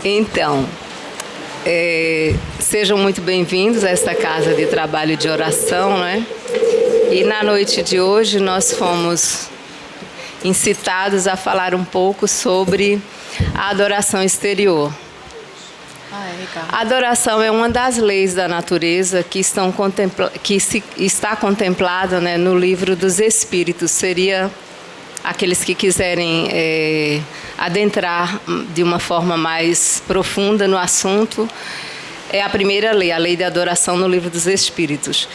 Então, sejam muito bem-vindos a esta casa de trabalho de oração, né? E na noite de hoje nós fomos incitados a falar um pouco sobre a adoração exterior. A adoração é uma das leis da natureza que está contemplada, né, no livro dos Espíritos. Seria aqueles que quiserem adentrar de uma forma mais profunda no assunto. É a primeira lei, a lei da adoração no livro dos Espíritos.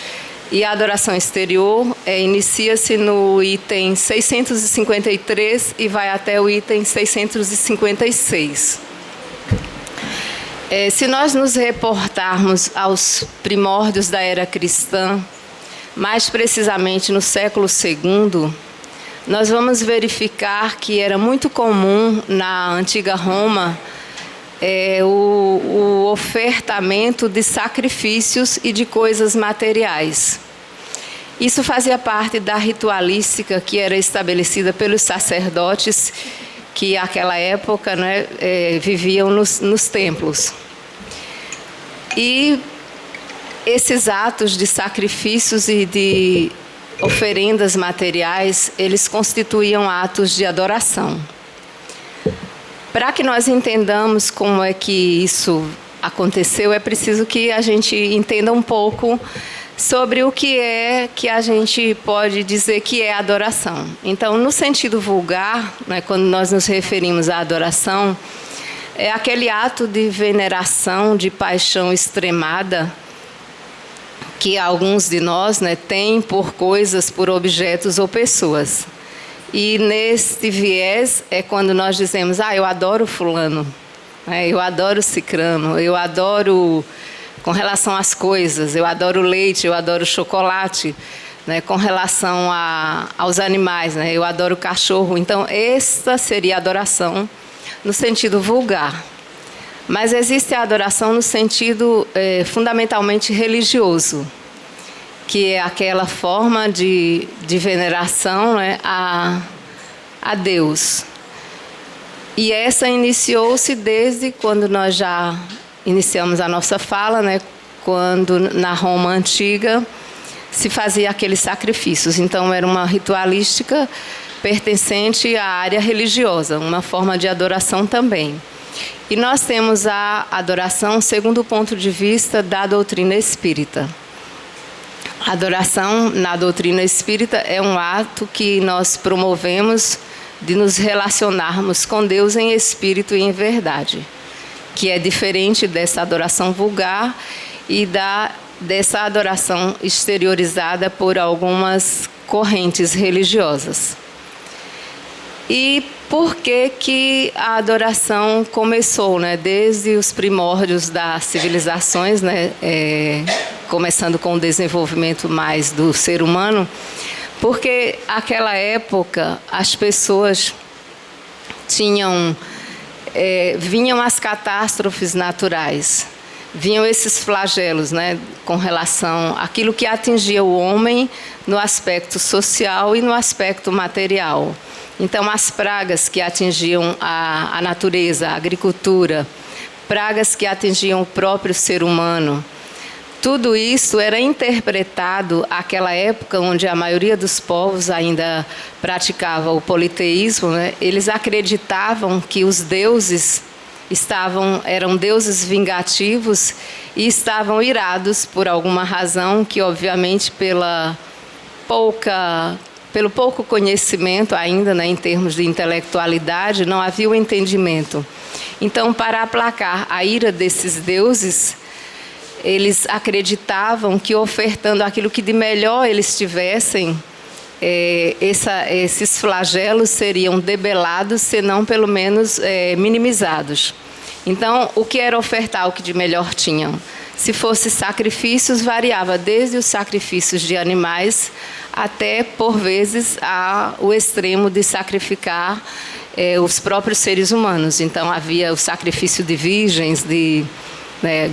E a adoração exterior inicia-se no item 653 e vai até o item 656. Se nós nos reportarmos aos primórdios da era cristã, mais precisamente no século II, nós vamos verificar que era muito comum na antiga Roma o ofertamento de sacrifícios e de coisas materiais. Isso fazia parte da ritualística que era estabelecida pelos sacerdotes que naquela época, né, viviam nos templos. E esses atos de sacrifícios e de oferendas materiais, eles constituíam atos de adoração. Para que nós entendamos como é que isso aconteceu, é preciso que a gente entenda um pouco sobre o que é que a gente pode dizer que é adoração. Então, no sentido vulgar, né, quando nós nos referimos à adoração, é aquele ato de veneração, de paixão extremada que alguns de nós, né, têm por coisas, por objetos ou pessoas. E neste viés é quando nós dizemos, eu adoro fulano, eu adoro cicrano, eu adoro com relação às coisas, eu adoro leite, eu adoro chocolate, né, com relação aos animais, né, eu adoro cachorro. Então, esta seria a adoração no sentido vulgar. Mas existe a adoração no sentido fundamentalmente religioso, que é aquela forma de veneração, né, a Deus. E essa iniciou-se desde quando nós já iniciamos a nossa fala, né, quando na Roma antiga se fazia aqueles sacrifícios. Então era uma ritualística pertencente à área religiosa, uma forma de adoração também. E nós temos a adoração segundo o ponto de vista da doutrina espírita. A adoração na doutrina espírita é um ato que nós promovemos de nos relacionarmos com Deus em espírito e em verdade, que é diferente dessa adoração vulgar e dessa adoração exteriorizada por algumas correntes religiosas. E por que a adoração começou, né, desde os primórdios das civilizações, né, começando com o desenvolvimento mais do ser humano? Porque naquela época as pessoas vinham as catástrofes naturais, vinham esses flagelos, né, com relação àquilo que atingia o homem no aspecto social e no aspecto material. Então, as pragas que atingiam a natureza, a agricultura, pragas que atingiam o próprio ser humano, tudo isso era interpretado naquela época onde a maioria dos povos ainda praticava o politeísmo, né? Eles acreditavam que os deuses eram deuses vingativos e estavam irados por alguma razão que, obviamente, pelo pouco conhecimento ainda, né, em termos de intelectualidade, não havia o entendimento. Então, para aplacar a ira desses deuses, eles acreditavam que, ofertando aquilo que de melhor eles tivessem, esses flagelos seriam debelados, senão pelo menos minimizados. Então, o que era ofertar o que de melhor tinham? Se fosse sacrifícios, variava desde os sacrifícios de animais até, por vezes, o extremo de sacrificar os próprios seres humanos. Então, havia o sacrifício de virgens, de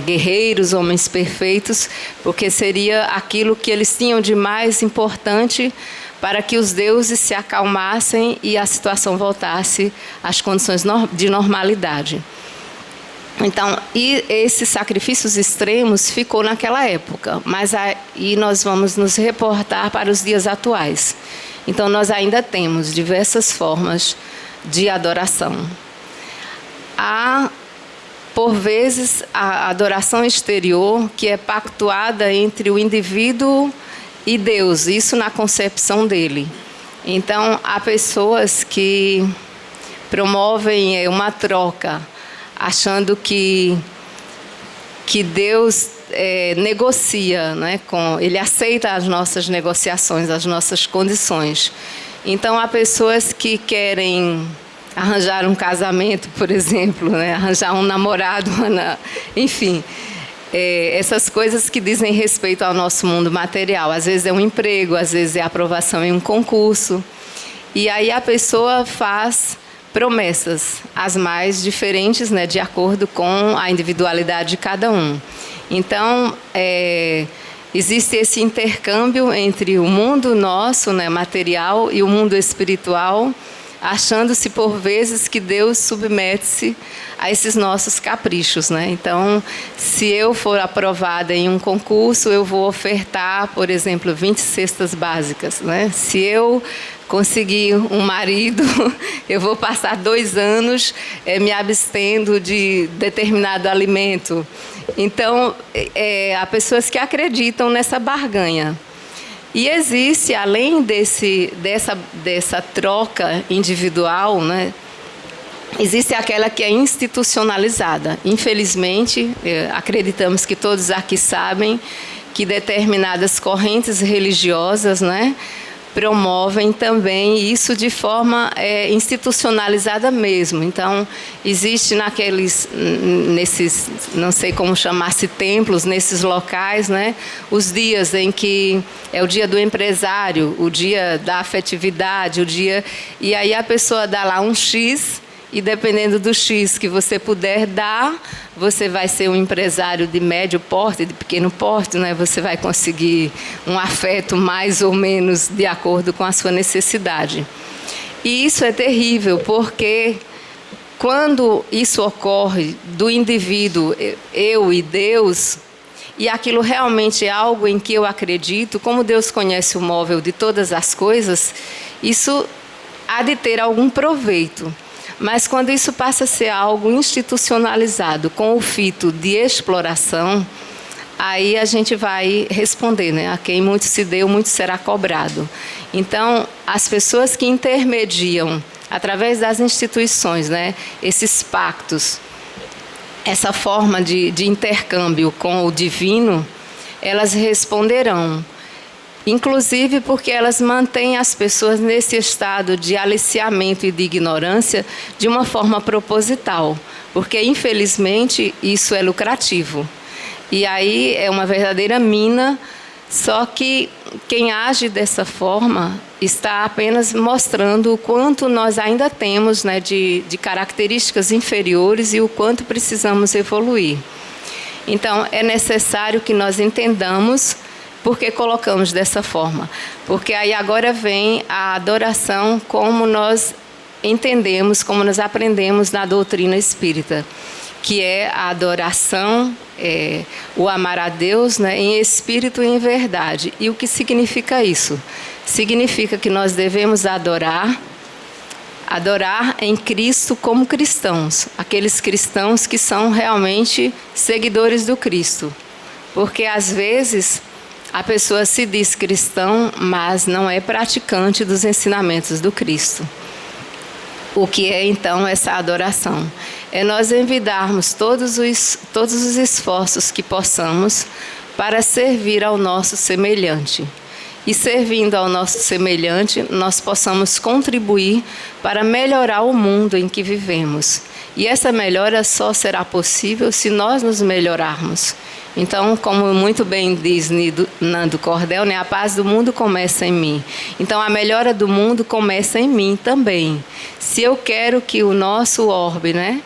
guerreiros, homens perfeitos, porque seria aquilo que eles tinham de mais importante para que os deuses se acalmassem e a situação voltasse às condições de normalidade. Então, e esses sacrifícios extremos ficou naquela época, mas aí nós vamos nos reportar para os dias atuais. Então, nós ainda temos diversas formas de adoração. Há, por vezes, a adoração exterior, que é pactuada entre o indivíduo e Deus, isso na concepção dele. Então, há pessoas que promovem uma troca, achando que Deus negocia, né, ele aceita as nossas negociações, as nossas condições. Então, há pessoas que querem arranjar um casamento, por exemplo, né, arranjar um namorado, enfim, essas coisas que dizem respeito ao nosso mundo material. Às vezes é um emprego, às vezes é aprovação em um concurso. E aí a pessoa faz promessas, as mais diferentes, né, de acordo com a individualidade de cada um. Então, existe esse intercâmbio entre o mundo nosso, né, material, e o mundo espiritual, achando-se por vezes que Deus submete-se a esses nossos caprichos, né? Então, se eu for aprovada em um concurso, eu vou ofertar, por exemplo, 20 cestas básicas, né? Se eu conseguir um marido, eu vou passar 2 anos me abstendo de determinado alimento. Então, há pessoas que acreditam nessa barganha. E existe, além dessa troca individual, né, existe aquela que é institucionalizada. Infelizmente, acreditamos que todos aqui sabem que determinadas correntes religiosas, né, promovem também isso de forma institucionalizada mesmo. Então, existe nesses, não sei como chamar-se, templos, nesses locais, né, os dias em que é o dia do empresário, o dia da afetividade, e aí a pessoa dá lá um X, e dependendo do X que você puder dar, você vai ser um empresário de médio porte, de pequeno porte, né? Você vai conseguir um afeto mais ou menos de acordo com a sua necessidade. E isso é terrível, porque quando isso ocorre do indivíduo, eu e Deus, e aquilo realmente é algo em que eu acredito, como Deus conhece o móvel de todas as coisas, isso há de ter algum proveito. Mas quando isso passa a ser algo institucionalizado, com o fito de exploração, aí a gente vai responder, né? A quem muito se deu, muito será cobrado. Então, as pessoas que intermediam, através das instituições, né, esses pactos, essa forma de intercâmbio com o divino, elas responderão. Inclusive porque elas mantêm as pessoas nesse estado de aliciamento e de ignorância de uma forma proposital, porque infelizmente isso é lucrativo. E aí é uma verdadeira mina, só que quem age dessa forma está apenas mostrando o quanto nós ainda temos, né, de características inferiores e o quanto precisamos evoluir. Então é necessário que nós entendamos por que colocamos dessa forma? Porque aí agora vem a adoração como nós entendemos, como nós aprendemos na doutrina espírita, que é a adoração, o amar a Deus, né, em espírito e em verdade. E o que significa isso? Significa que nós devemos adorar em Cristo como cristãos, aqueles cristãos que são realmente seguidores do Cristo. Porque às vezes a pessoa se diz cristão, mas não é praticante dos ensinamentos do Cristo. O que é, então, essa adoração? É nós envidarmos todos os esforços que possamos para servir ao nosso semelhante. E servindo ao nosso semelhante, nós possamos contribuir para melhorar o mundo em que vivemos. E essa melhora só será possível se nós nos melhorarmos. Então, como muito bem diz Nando Cordel, né, a paz do mundo começa em mim. Então, a melhora do mundo começa em mim também. Se eu quero que o nosso orbe, né,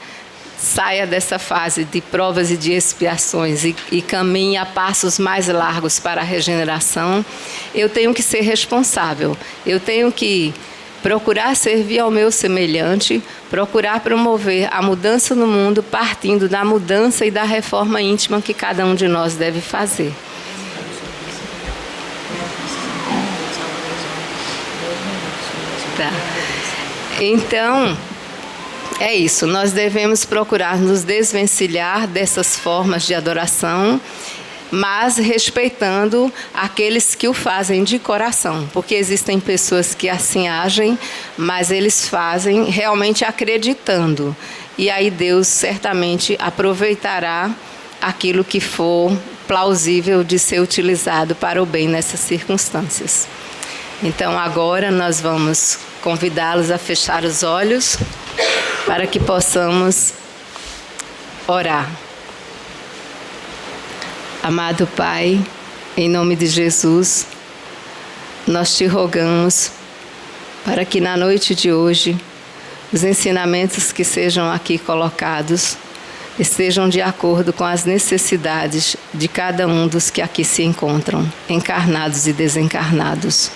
saia dessa fase de provas e de expiações e caminhe a passos mais largos para a regeneração, eu tenho que ser responsável. Eu tenho que procurar servir ao meu semelhante, procurar promover a mudança no mundo partindo da mudança e da reforma íntima que cada um de nós deve fazer. Tá. Então, é isso. Nós devemos procurar nos desvencilhar dessas formas de adoração, mas respeitando aqueles que o fazem de coração, porque existem pessoas que assim agem, mas eles fazem realmente acreditando. E aí Deus certamente aproveitará aquilo que for plausível de ser utilizado para o bem nessas circunstâncias. Então agora nós vamos convidá-los a fechar os olhos para que possamos orar. Amado Pai, em nome de Jesus, nós te rogamos para que na noite de hoje os ensinamentos que sejam aqui colocados estejam de acordo com as necessidades de cada um dos que aqui se encontram, encarnados e desencarnados.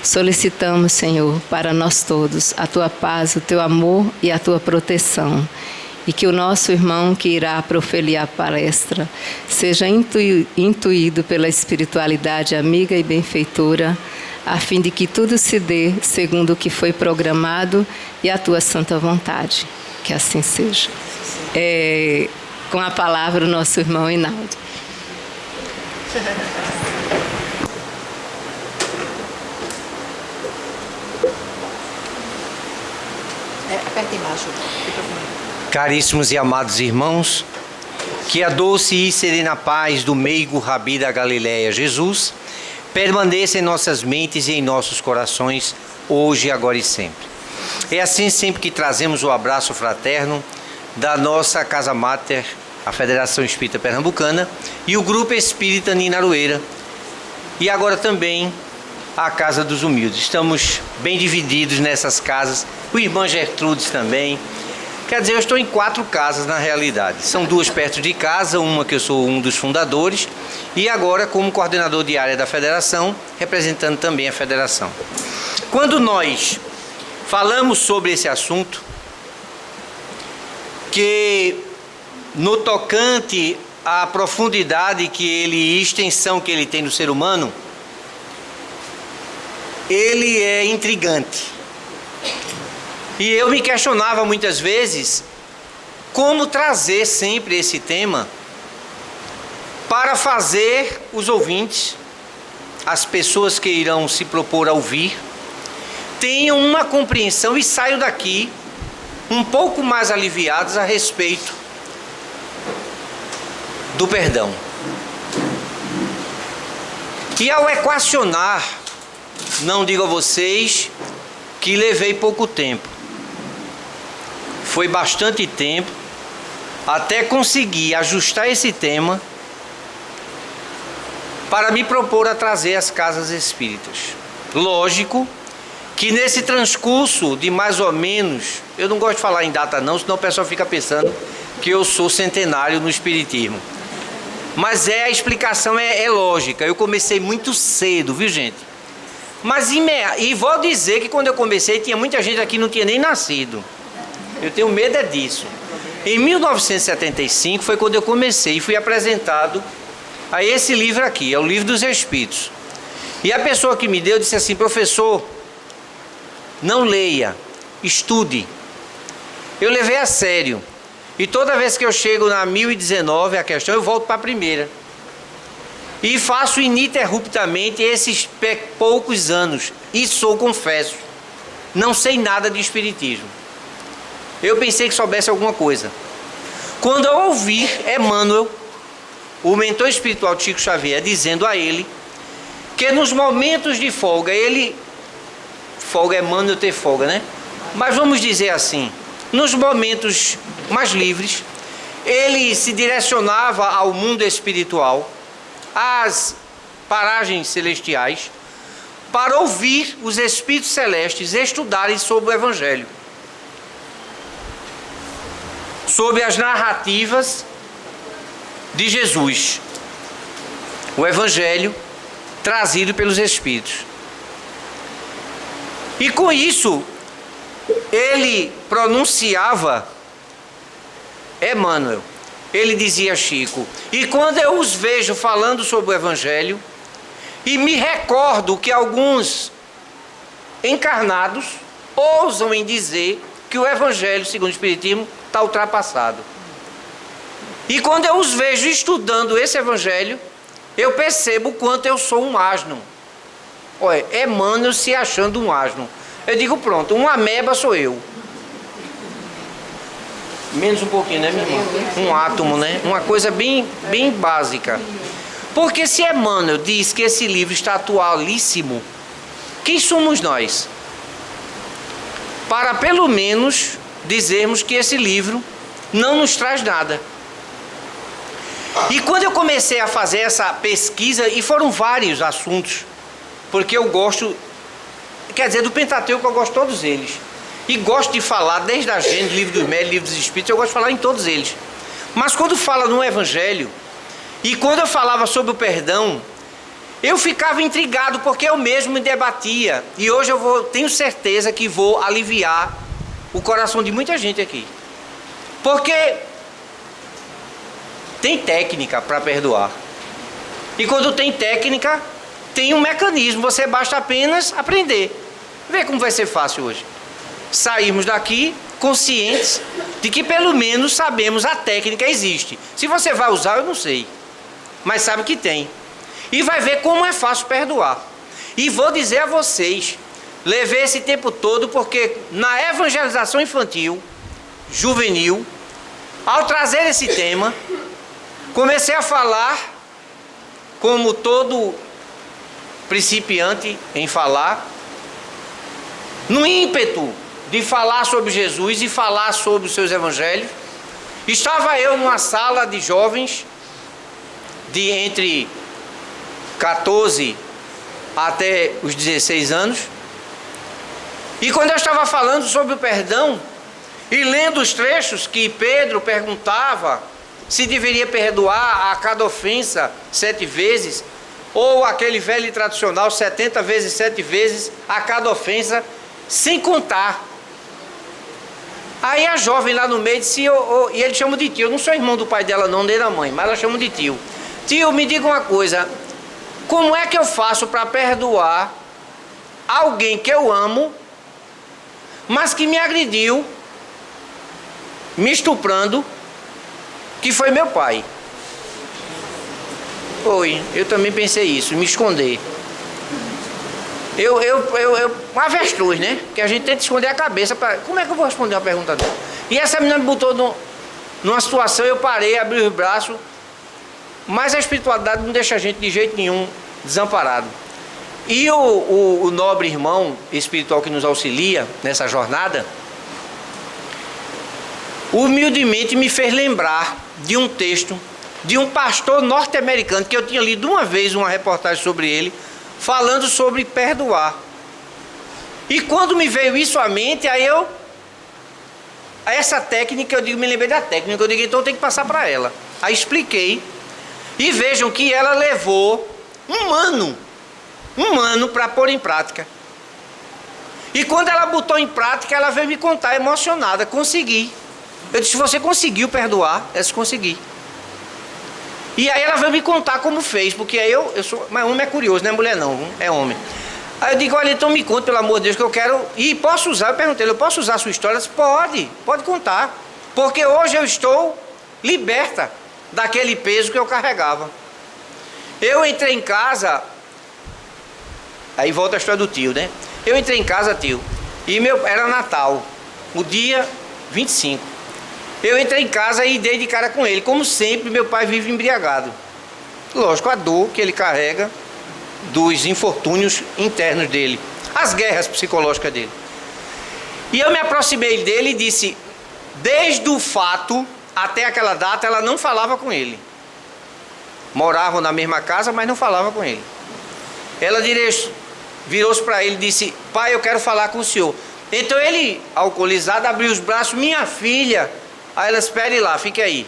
Solicitamos, Senhor, para nós todos, a Tua paz, o Teu amor e a Tua proteção. E que o nosso irmão que irá proferir a palestra seja intuído pela espiritualidade amiga e benfeitora, a fim de que tudo se dê segundo o que foi programado e a Tua santa vontade. Que assim seja. Com a palavra o nosso irmão Hinaldo. Aperta embaixo. Caríssimos e amados irmãos, que a doce e serena paz do meigo Rabi da Galileia, Jesus, permaneça em nossas mentes e em nossos corações, hoje, agora e sempre. É assim sempre que trazemos o abraço fraterno da nossa Casa Máter, a Federação Espírita Pernambucana, e o Grupo Espírita Ninaroeira, e agora também a Casa dos Humildes. Estamos bem divididos nessas casas, o irmão Gertrudes também. Quer dizer, eu estou em 4 casas na realidade. São 2 perto de casa, uma que eu sou um dos fundadores, e agora como coordenador de área da federação, representando também a federação. Quando nós falamos sobre esse assunto, que no tocante à profundidade e extensão que ele tem no ser humano, ele é intrigante. E eu me questionava muitas vezes como trazer sempre esse tema para fazer os ouvintes, as pessoas que irão se propor a ouvir, tenham uma compreensão e saiam daqui um pouco mais aliviados a respeito do perdão. E ao equacionar, não digo a vocês que levei pouco tempo. Foi bastante tempo até conseguir ajustar esse tema para me propor a trazer as casas espíritas. Lógico que nesse transcurso de mais ou menos, eu não gosto de falar em data não, senão o pessoal fica pensando que eu sou centenário no espiritismo. Mas a explicação é lógica. Eu comecei muito cedo, viu gente? Mas e vou dizer que quando eu comecei tinha muita gente aqui que não tinha nem nascido. Eu tenho medo disso. Em 1975 foi quando eu comecei e fui apresentado a esse livro aqui, é o Livro dos Espíritos. E a pessoa que me deu disse assim: professor, não leia, estude. Eu levei a sério. E toda vez que eu chego na 1019, a questão, eu volto para a primeira. E faço ininterruptamente esses poucos anos. E confesso, não sei nada de espiritismo. Eu pensei que soubesse alguma coisa. Quando eu ouvi Emmanuel, o mentor espiritual de Chico Xavier, dizendo a ele que nos momentos de folga, folga é Emmanuel ter folga, né? Mas vamos dizer assim, nos momentos mais livres, ele se direcionava ao mundo espiritual, às paragens celestiais, para ouvir os espíritos celestes estudarem sobre o Evangelho, sobre as narrativas de Jesus, o Evangelho trazido pelos Espíritos. E com isso, ele pronunciava Emmanuel. Ele dizia, Chico, e quando eu os vejo falando sobre o Evangelho, e me recordo que alguns encarnados ousam em dizer que o Evangelho, segundo o Espiritismo, está ultrapassado. E quando eu os vejo estudando esse Evangelho, eu percebo o quanto eu sou um asno. Olha, Emmanuel se achando um asno. Eu digo, pronto, uma ameba sou eu. Menos um pouquinho, né, minha irmã? Um átomo, né? Uma coisa bem básica. Porque se Emmanuel diz que esse livro está atualíssimo, quem somos nós? Para pelo menos dizermos que esse livro não nos traz nada. E quando eu comecei a fazer essa pesquisa, e foram vários assuntos, porque eu gosto, quer dizer, do Pentateuco eu gosto de todos eles. E gosto de falar, desde a Gênesis, Livro dos Médios, Livro dos Espíritos, eu gosto de falar em todos eles. Mas quando fala no Evangelho, e quando eu falava sobre o perdão, eu ficava intrigado, porque eu mesmo me debatia. E hoje tenho certeza que vou aliviar o coração de muita gente aqui. Porque tem técnica para perdoar. E quando tem técnica, tem um mecanismo, você basta apenas aprender. Vê como vai ser fácil hoje. Sairmos daqui conscientes de que pelo menos sabemos a técnica existe. Se você vai usar, eu não sei. Mas sabe que tem. E vai ver como é fácil perdoar. E vou dizer a vocês, levei esse tempo todo porque na evangelização infantil, juvenil, ao trazer esse tema, comecei a falar como todo principiante em falar, no ímpeto de falar sobre Jesus e falar sobre os seus evangelhos. Estava eu numa sala de jovens de entre 14 até os 16 anos, e quando eu estava falando sobre o perdão e lendo os trechos que Pedro perguntava se deveria perdoar a cada ofensa 7 vezes, ou aquele velho e tradicional 70 vezes 7 vezes a cada ofensa, sem contar. Aí a jovem lá no meio disse, e ele chama de tio, eu não sou irmão do pai dela não, nem da mãe, mas ela chama de tio. Tio, me diga uma coisa, como é que eu faço para perdoar alguém que eu amo, mas que me agrediu, me estuprando, que foi meu pai? Foi, eu também pensei isso, me esconder. Um avestruz, né? Que a gente tenta esconder a cabeça. Como é que eu vou responder uma pergunta dela? E essa menina me botou numa situação, eu parei, abri os braços. Mas a espiritualidade não deixa a gente de jeito nenhum desamparado. E o nobre irmão espiritual que nos auxilia nessa jornada, humildemente me fez lembrar de um texto de um pastor norte-americano, que eu tinha lido uma vez uma reportagem sobre ele, falando sobre perdoar. E quando me veio isso à mente, essa técnica, eu digo, me lembrei da técnica, eu digo, então eu tenho que passar para ela. Aí expliquei, e vejam que ela levou um ano para pôr em prática. E quando ela botou em prática, ela veio me contar emocionada, consegui. Eu disse, você conseguiu perdoar? Eu disse, consegui. E aí ela veio me contar como fez, porque aí eu sou, mas homem é curioso, não é mulher não, é homem. Aí eu digo, olha, então me conta, pelo amor de Deus, que eu quero, e posso usar, eu perguntei, eu posso usar a sua história? Ela disse, pode contar, porque hoje eu estou liberta daquele peso que eu carregava. Eu entrei em casa, aí volta a história do tio, né? Eu entrei em casa, tio, e era Natal, o dia 25. Eu entrei em casa e dei de cara com ele. Como sempre, meu pai vive embriagado. Lógico, a dor que ele carrega dos infortúnios internos dele, as guerras psicológicas dele. E eu me aproximei dele e disse, desde o fato até aquela data, ela não falava com ele. Moravam na mesma casa, mas não falava com ele. Ela virou-se para ele e disse, pai, eu quero falar com o senhor. Então ele, alcoolizado, abriu os braços, minha filha. Aí ela, espere lá, fique aí.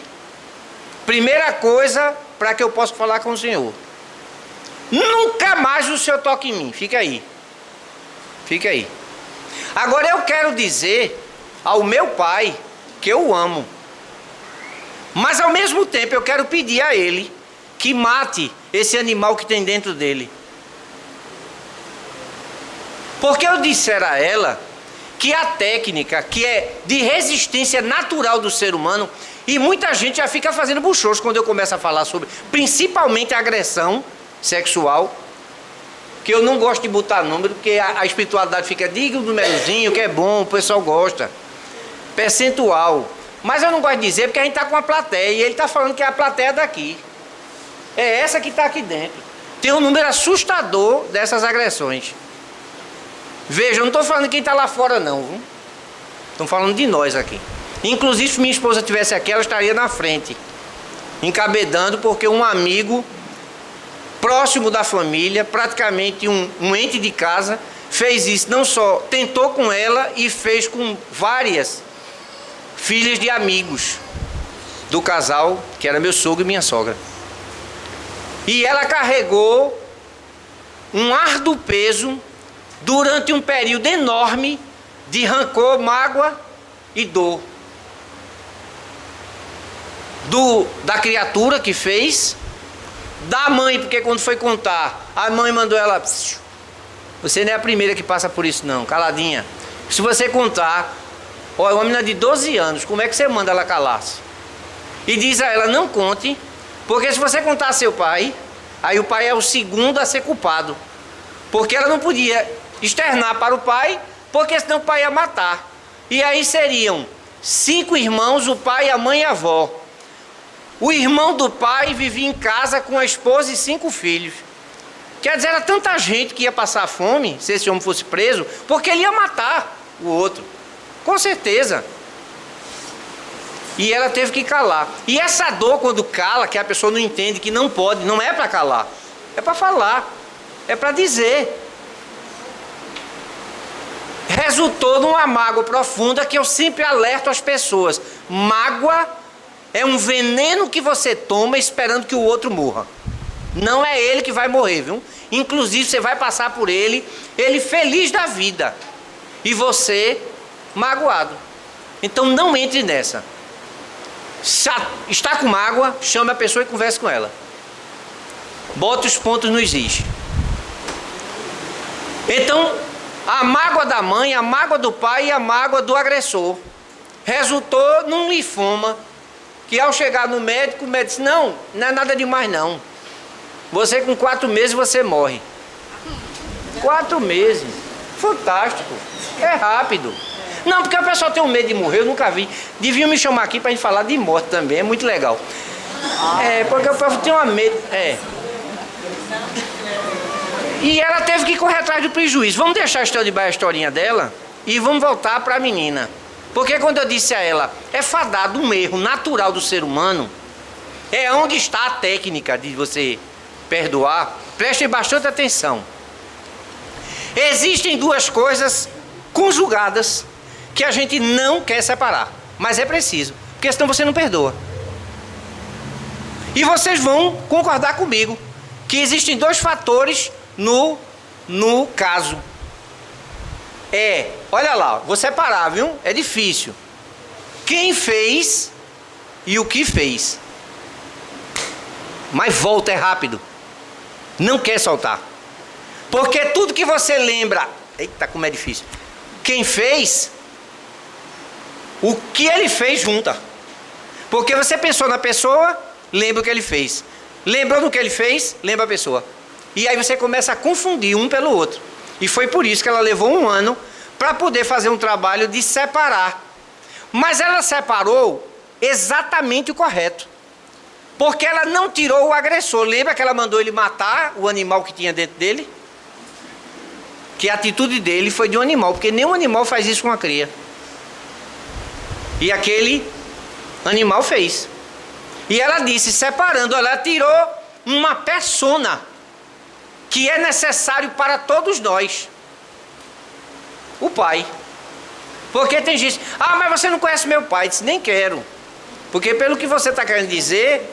Primeira coisa, para que eu possa falar com o senhor. Nunca mais o senhor toque em mim, fique aí. Fique aí. Agora eu quero dizer ao meu pai que eu o amo. Mas ao mesmo tempo eu quero pedir a ele que mate esse animal que tem dentro dele. Porque eu disser a ela que a técnica que é de resistência natural do ser humano, e muita gente já fica fazendo buchoso quando eu começo a falar sobre, principalmente a agressão sexual, que eu não gosto de botar número, porque a espiritualidade fica, diga um númerozinho que é bom, o pessoal gosta, percentual. Mas eu não gosto de dizer porque a gente está com uma plateia e ele está falando que é a plateia daqui. É essa que está aqui dentro. Tem um número assustador dessas agressões. Veja, eu não estou falando de quem está lá fora não, viu? Estou falando de nós aqui. Inclusive, se minha esposa estivesse aqui, ela estaria na frente, encabedando, porque um amigo próximo da família, praticamente um ente de casa, fez isso. Não só tentou com ela, e fez com várias filhas de amigos do casal, que era meu sogro e minha sogra. E ela carregou um árduo peso durante um período enorme de rancor, mágoa e dor. Da criatura que fez, da mãe, porque quando foi contar, a mãe mandou ela: você não é a primeira que passa por isso não, caladinha. Se você contar, olha, uma menina de 12 anos, como é que você manda ela calar-se? E diz a ela: não conte, porque se você contar a seu pai, aí o pai é o segundo a ser culpado. Porque ela não podia externar para o pai, porque senão o pai ia matar. E aí seriam 5 irmãos, o pai, a mãe e a avó. O irmão do pai vivia em casa com a esposa e 5 filhos. Quer dizer, era tanta gente que ia passar fome, se esse homem fosse preso, porque ele ia matar o outro. Com certeza. E ela teve que calar. E essa dor, quando cala, que a pessoa não entende que não pode, não é para calar, é para falar, é para dizer. Resultou numa mágoa profunda que eu sempre alerto as pessoas. Mágoa é um veneno que você toma esperando que o outro morra. Não é ele que vai morrer, viu? Inclusive você vai passar por ele feliz da vida, e você magoado. Então não entre nessa. Está com mágoa, chame a pessoa e converse com ela. Bota os pontos nos is. Então, a mágoa da mãe, a mágoa do pai e a mágoa do agressor resultou num linfoma, que ao chegar no médico, o médico disse: não é nada demais não. Você com 4 meses você morre. 4 meses. Fantástico. É rápido. Não, porque o pessoal tem um medo de morrer, eu nunca vi. Deviam me chamar aqui para a gente falar de morte também, é muito legal. Porque o povo tem um medo. E ela teve que correr atrás do prejuízo. Vamos deixar a historinha dela e vamos voltar para a menina. Porque quando eu disse a ela, é fadado um erro natural do ser humano, é onde está a técnica de você perdoar. Prestem bastante atenção. Existem 2 coisas conjugadas que a gente não quer separar, mas é preciso, porque senão você não perdoa. E vocês vão concordar comigo que existem 2 fatores no caso. Olha lá, vou separar, viu? É difícil. Quem fez e o que fez. Mas volta, é rápido. Não quer soltar. Porque tudo que você lembra... Eita, como é difícil. Quem fez, o que ele fez junta. Porque você pensou na pessoa, lembra o que ele fez. Lembrou do que ele fez, lembra a pessoa. E aí você começa a confundir um pelo outro. E foi por isso que ela levou 1 ano para poder fazer um trabalho de separar. Mas ela separou exatamente o correto. Porque ela não tirou o agressor. Lembra que ela mandou ele matar o animal que tinha dentro dele? Que a atitude dele foi de um animal, porque nenhum animal faz isso com a cria. E aquele animal fez. E ela disse, separando, ela tirou uma persona que é necessário para todos nós. O pai. Porque tem gente, mas você não conhece meu pai. Eu disse, nem quero. Porque pelo que você está querendo dizer,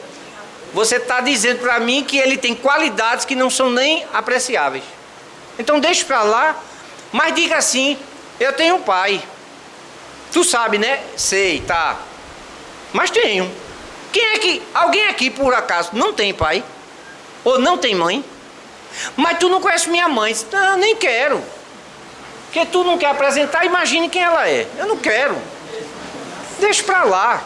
você está dizendo para mim que ele tem qualidades que não são nem apreciáveis. Então deixe para lá, mas diga assim, Eu tenho um pai. Tu sabe, né? Sei, tá. Mas tenho. Alguém aqui por acaso não tem pai? Ou não tem mãe? Mas tu não conhece minha mãe. Não, nem quero. Porque tu não quer apresentar, imagine quem ela é. Eu não quero. Deixa pra lá.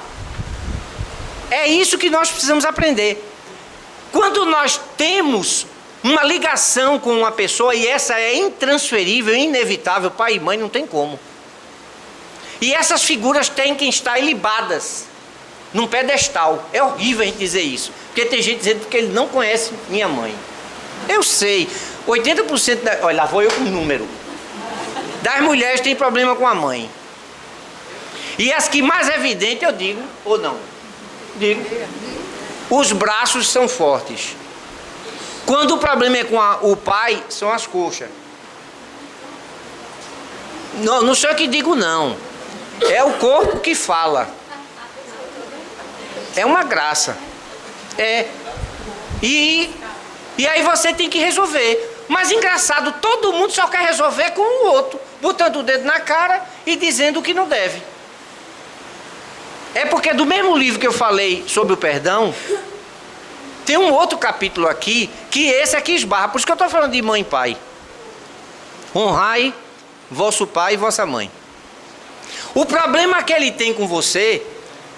É isso que nós precisamos aprender. Quando nós temos uma ligação com uma pessoa, e essa é intransferível, inevitável, pai e mãe não tem como. E essas figuras têm que estar ilibadas num pedestal. É horrível a gente dizer isso, porque tem gente dizendo que ele não conhece minha mãe. Eu sei, 80% olha, lá vou eu com o número das mulheres têm problema com a mãe. E as que mais evidente eu digo, ou não? Digo. Os braços são fortes. Quando o problema é com o pai, são as coxas. Não sou eu que digo não. É o corpo que fala. É uma graça. É. E aí você tem que resolver. Mas engraçado, todo mundo só quer resolver com o outro, botando o dedo na cara e dizendo o que não deve. É porque do mesmo livro que eu falei sobre o perdão, tem um outro capítulo aqui, que esse aqui esbarra. Por isso que eu estou falando de mãe e pai. Honrai vosso pai e vossa mãe. O problema que ele tem com você,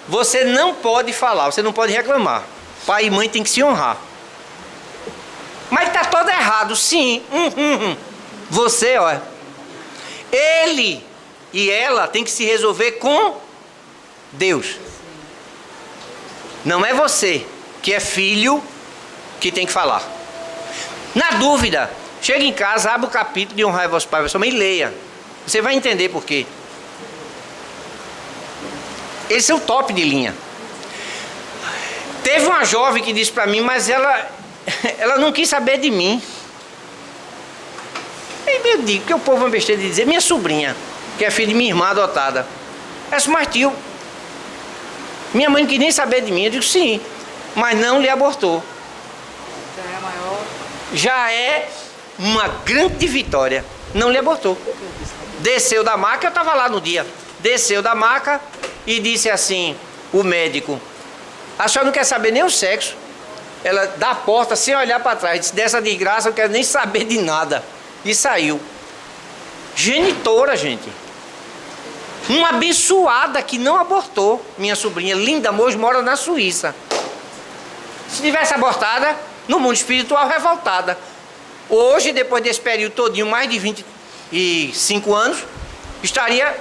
você não pode falar, você não pode reclamar. Pai e mãe tem que se honrar. Mas está todo errado, sim. Você, ó. Ele e ela tem que se resolver com Deus. Não é você, que é filho, que tem que falar. Na dúvida, chega em casa, abre o capítulo de honrar vosso pai e vossa mãe e leia. Você vai entender por quê. Esse é o top de linha. Teve uma jovem que disse para mim, mas ela não quis saber de mim. E eu digo, que o povo é uma besteira de dizer, minha sobrinha, que é filha de minha irmã adotada. Essa, mas tio, minha mãe não quis nem saber de mim. Eu digo, sim, mas não lhe abortou. Já é maior. Já é uma grande vitória. Não lhe abortou. Desceu da maca, eu estava lá no dia. Desceu da maca e disse assim, o médico, a senhora não quer saber nem o sexo. Ela da porta sem olhar para trás, disse, dessa desgraça eu não quero nem saber de nada. E saiu. Genitora, gente. Uma abençoada que não abortou. Minha sobrinha linda, hoje mora na Suíça. Se tivesse abortada, no mundo espiritual, revoltada. Hoje, depois desse período todinho, mais de 25 anos, estaria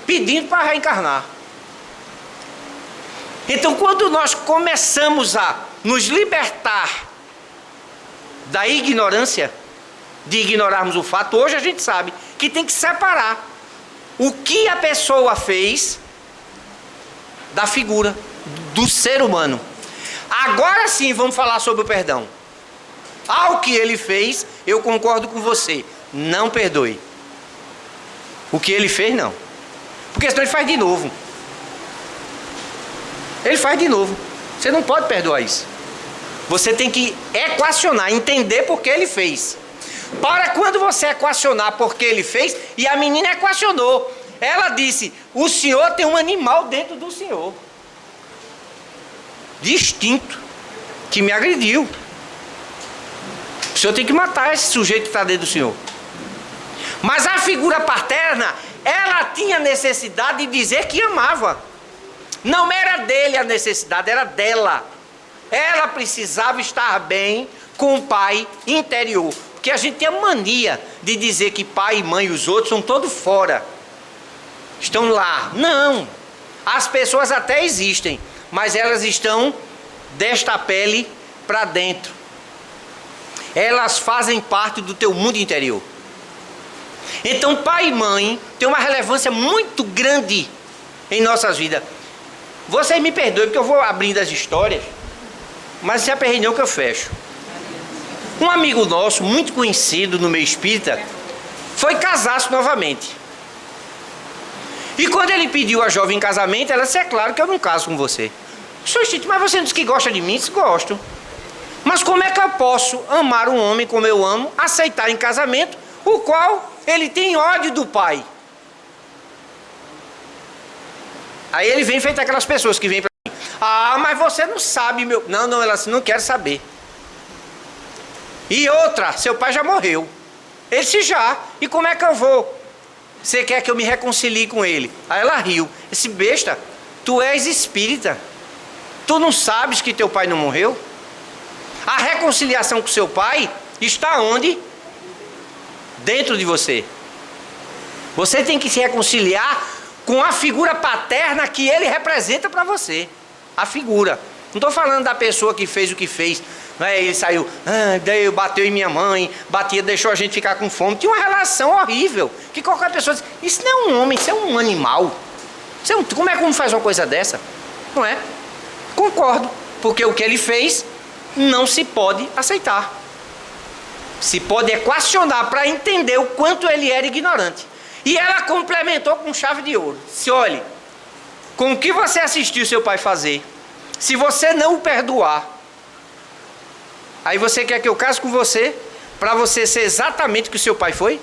pedindo para reencarnar. Então, quando nós começamos a nos libertar da ignorância, de ignorarmos o fato, hoje a gente sabe que tem que separar o que a pessoa fez da figura, do ser humano. Agora sim vamos falar sobre o perdão. Ao que ele fez, eu concordo com você, não perdoe. O que ele fez, não. Porque senão ele faz de novo. Ele faz de novo. Você não pode perdoar isso. Você tem que equacionar, entender por que ele fez. Para quando você equacionar por que ele fez, e a menina equacionou. Ela disse, o senhor tem um animal dentro do senhor. Distinto. Que me agrediu. O senhor tem que matar esse sujeito que está dentro do senhor. Mas a figura paterna, ela tinha necessidade de dizer que amava. Não era dele a necessidade, era dela. Ela precisava estar bem com o pai interior. Porque a gente tem a mania de dizer que pai e mãe e os outros são todos fora. Estão lá. Não. As pessoas até existem, mas elas estão desta pele para dentro. Elas fazem parte do teu mundo interior. Então pai e mãe têm uma relevância muito grande em nossas vidas. Vocês me perdoem porque eu vou abrindo as histórias, mas se aperrenou que eu fecho. Um amigo nosso, muito conhecido no meio espírita, foi casar-se novamente. E quando ele pediu a jovem em casamento, ela disse, é claro que eu não caso com você. Disse, mas você não disse que gosta de mim? Disse, gosto. Mas como é que eu posso amar um homem como eu amo, aceitar em casamento, o qual ele tem ódio do pai? Aí ele vem feito aquelas pessoas que vêm para mim. Ah, mas você não sabe, meu... Não, ela assim, não quer saber. E outra, seu pai já morreu. Ele se já. E como é que eu vou? Você quer que eu me reconcilie com ele? Aí ela riu. Esse besta, tu és espírita. Tu não sabes que teu pai não morreu? A reconciliação com seu pai está onde? Dentro de você. Você tem que se reconciliar com a figura paterna que ele representa para você. A figura. Não estou falando da pessoa que fez o que fez. Ele saiu, daí bateu em minha mãe, batia, deixou a gente ficar com fome. Tinha uma relação horrível. Que qualquer pessoa diz, isso não é um homem, isso é um animal. Como é que faz uma coisa dessa? Não é? Concordo. Porque o que ele fez não se pode aceitar. Se pode equacionar para entender o quanto ele era ignorante. E ela complementou com chave de ouro. Se olhe, com o que você assistiu seu pai fazer, se você não o perdoar, aí você quer que eu case com você, para você ser exatamente o que o seu pai foi?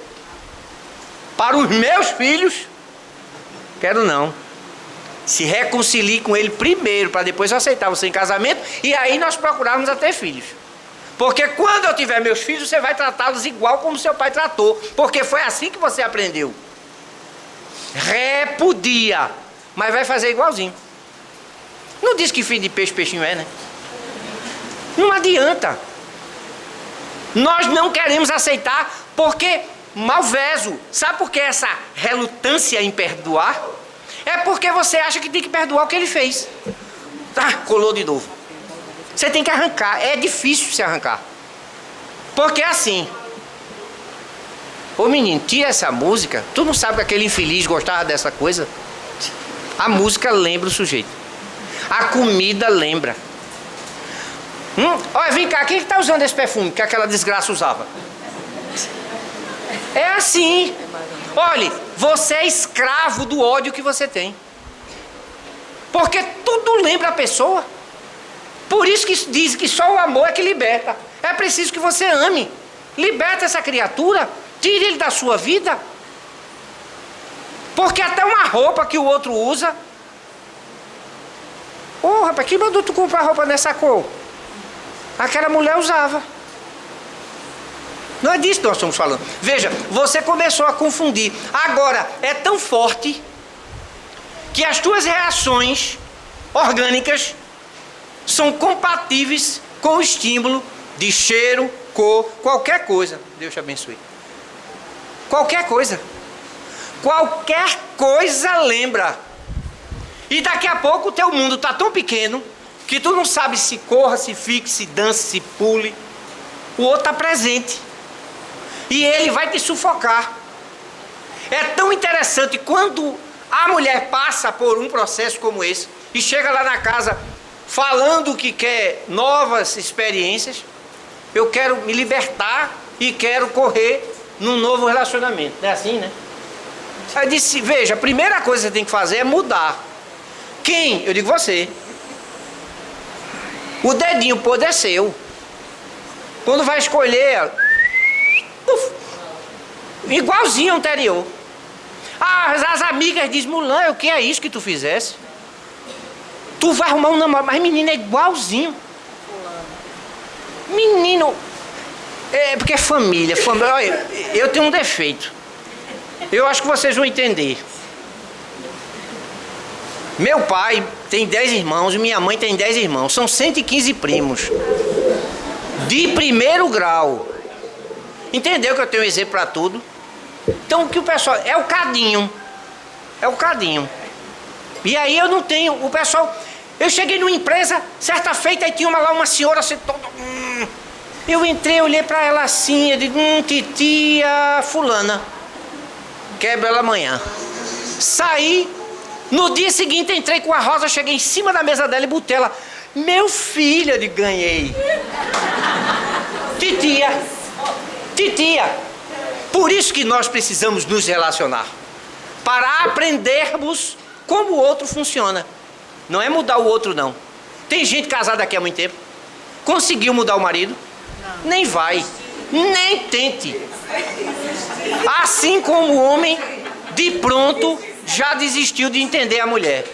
Para os meus filhos? Quero não. Se reconcilie com ele primeiro, para depois eu aceitar você em casamento, e aí nós procurarmos a ter filhos. Porque quando eu tiver meus filhos, você vai tratá-los igual como seu pai tratou, porque foi assim que você aprendeu. Repudia, mas vai fazer igualzinho. Não diz que filho de peixe, peixinho é, né? Não adianta. Nós não queremos aceitar porque malveso. Sabe por que essa relutância em perdoar? É porque você acha que tem que perdoar o que ele fez. Colou de novo. Você tem que arrancar. É difícil se arrancar. Porque é assim. Ô menino, tira essa música. Tu não sabe que aquele infeliz gostava dessa coisa? A música lembra o sujeito. A comida lembra. Olha, vem cá, quem está usando esse perfume que aquela desgraça usava? É assim. Olhe, você é escravo do ódio que você tem. Porque tudo lembra a pessoa. Por isso que diz que só o amor é que liberta. É preciso que você ame. Liberta essa criatura. Tire ele da sua vida. Porque até uma roupa que o outro usa. Rapaz, quem mandou tu comprar roupa nessa cor? Aquela mulher usava. Não é disso que nós estamos falando. Veja, você começou a confundir. Agora, é tão forte que as tuas reações orgânicas são compatíveis com o estímulo de cheiro, cor, qualquer coisa. Deus te abençoe. Qualquer coisa. Qualquer coisa lembra. E daqui a pouco o teu mundo está tão pequeno que tu não sabe se corra, se fique, se dance, se pule. O outro está presente. E ele vai te sufocar. É tão interessante quando a mulher passa por um processo como esse e chega lá na casa falando que quer novas experiências. Eu quero me libertar e quero correr num novo relacionamento. Não é assim, né? Aí disse, veja, a primeira coisa que você tem que fazer é mudar. Quem? Eu digo você. O dedinho podre é seu. Quando vai escolher, igualzinho ao anterior. As amigas dizem, Mulan, o que é isso que tu fizesse? Tu vai arrumar um namorado, mas menino é igualzinho. Menino, porque é família. Olha, eu tenho um defeito. Eu acho que vocês vão entender. Meu pai tem 10 irmãos e minha mãe tem 10 irmãos. São 115 primos. De primeiro grau. Entendeu que eu tenho um exemplo para tudo? Então o que o pessoal... É o cadinho. É o cadinho. E aí eu não tenho... O pessoal... Eu cheguei numa empresa, certa feita, aí tinha lá uma senhora assim, toda... Eu entrei, olhei para ela assim, eu digo, titia fulana. Quebra ela amanhã. Saí... No dia seguinte entrei com a rosa, cheguei em cima da mesa dela e botei ela. Meu filho, eu ganhei. Titia. Por isso que nós precisamos nos relacionar. Para aprendermos como o outro funciona. Não é mudar o outro, não. Tem gente casada aqui há muito tempo. Conseguiu mudar o marido? Não. Nem vai. Nem tente. Assim como o homem, de pronto... já desistiu de entender a mulher.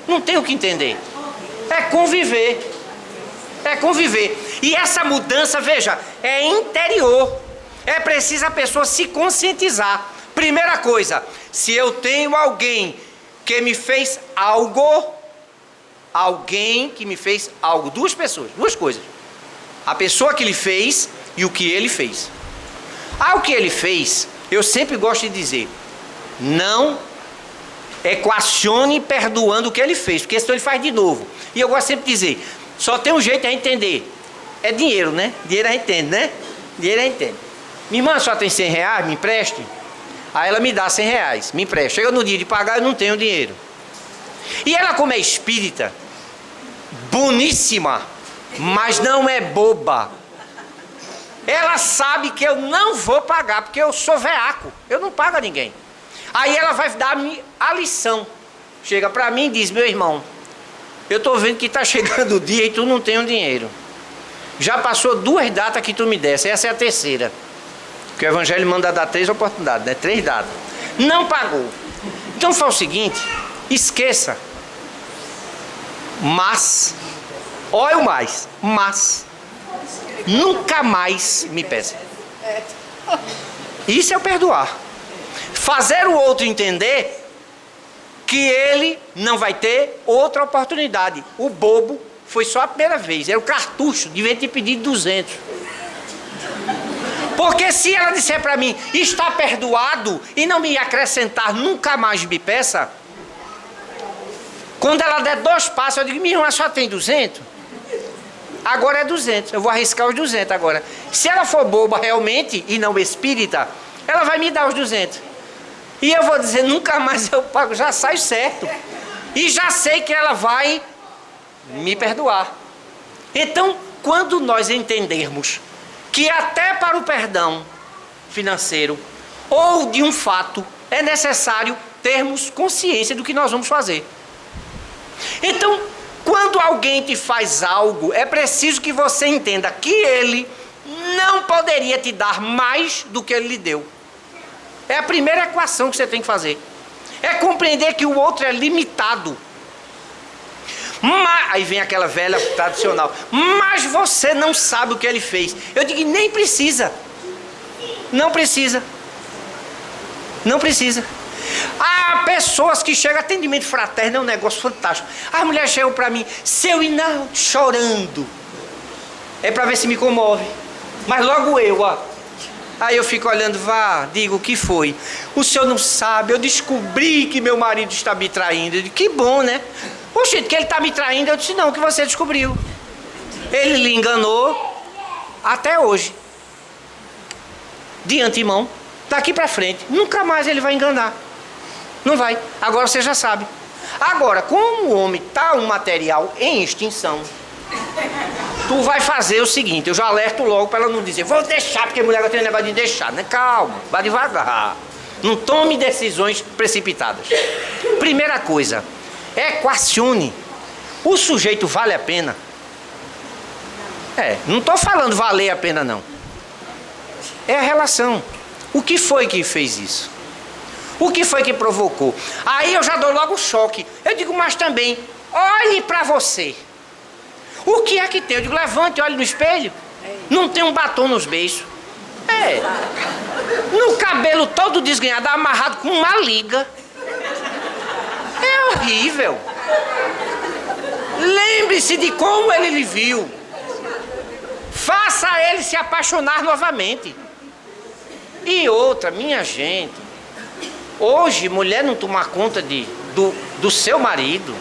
Não tem o que entender. É conviver. É conviver. E essa mudança, veja, é interior. É preciso a pessoa se conscientizar. Primeira coisa, se eu tenho alguém que me fez algo, duas pessoas, duas coisas. A pessoa que lhe fez e o que ele fez. O que ele fez, eu sempre gosto de dizer, não equacione perdoando o que ele fez, porque senão ele faz de novo. E eu gosto sempre de dizer, só tem um jeito de a gente entender. É dinheiro, né? Dinheiro a gente entende, né? Dinheiro a gente entende. Minha irmã só tem 100 reais, me empreste. Aí ela me dá 100 reais, me empresta. Chega no dia de pagar, eu não tenho dinheiro. E ela, como é espírita, boníssima, mas não é boba. Ela sabe que eu não vou pagar, porque eu sou veaco. Eu não pago a ninguém. Aí ela vai dar-me a lição. Chega para mim e diz, meu irmão, eu estou vendo que está chegando o dia e tu não tem o dinheiro. Já passou 2 datas que tu me desse, essa é a terceira. Porque o Evangelho manda dar 3 oportunidades, né? 3 datas. Não pagou. Então faz o seguinte, esqueça. Mas, olha o mais, mas, nunca mais me peça. Isso é o perdoar. Fazer o outro entender que ele não vai ter outra oportunidade. O bobo foi só a primeira vez, era o cartucho, devia ter pedido 200. Porque se ela disser para mim, está perdoado, e não me acrescentar, nunca mais me peça, quando ela der 2 passos, eu digo, minha irmã só tem 200? Agora é 200, eu vou arriscar os 200 agora. Se ela for boba realmente, e não espírita, ela vai me dar os 200. E eu vou dizer, nunca mais eu pago, já saio certo. E já sei que ela vai me perdoar. Então, quando nós entendermos que até para o perdão financeiro ou de um fato é necessário termos consciência do que nós vamos fazer. Então, quando alguém te faz algo, é preciso que você entenda que ele não poderia te dar mais do que ele lhe deu. É a primeira equação que você tem que fazer. É compreender que o outro é limitado. Aí vem aquela velha tradicional. Mas você não sabe o que ele fez. Eu digo, nem precisa. Não precisa. Não precisa. Há pessoas que chegam, atendimento fraterno, é um negócio fantástico. A mulher chega para mim, seu Inaldo, chorando. É para ver se me comove. Mas logo eu, ó. Aí eu fico olhando, digo, o que foi? O senhor não sabe, eu descobri que meu marido está me traindo. Eu digo, que bom, né? Poxa, que ele está me traindo, eu disse, não, que você descobriu. Ele lhe enganou até hoje. De antemão, daqui para frente, nunca mais ele vai enganar. Não vai. Agora você já sabe. Agora, como o homem está um material em extinção, tu vai fazer o seguinte, eu já alerto logo para ela não dizer, vou deixar, porque mulher tem um negócio de deixar, né? Calma, vá devagar. Não tome decisões precipitadas. Primeira coisa, equacione. O sujeito vale a pena? Não estou falando valer a pena, não. É a relação. O que foi que fez isso? O que foi que provocou? Aí eu já dou logo o choque. Eu digo, mas também, olhe para você. O que é que tem? Eu digo, levante, olhe no espelho. Não tem um batom nos beiços. No cabelo todo desgrenhado, amarrado com uma liga. É horrível. Lembre-se de como ele lhe viu. Faça ele se apaixonar novamente. E outra, minha gente, hoje mulher não tomar conta do seu marido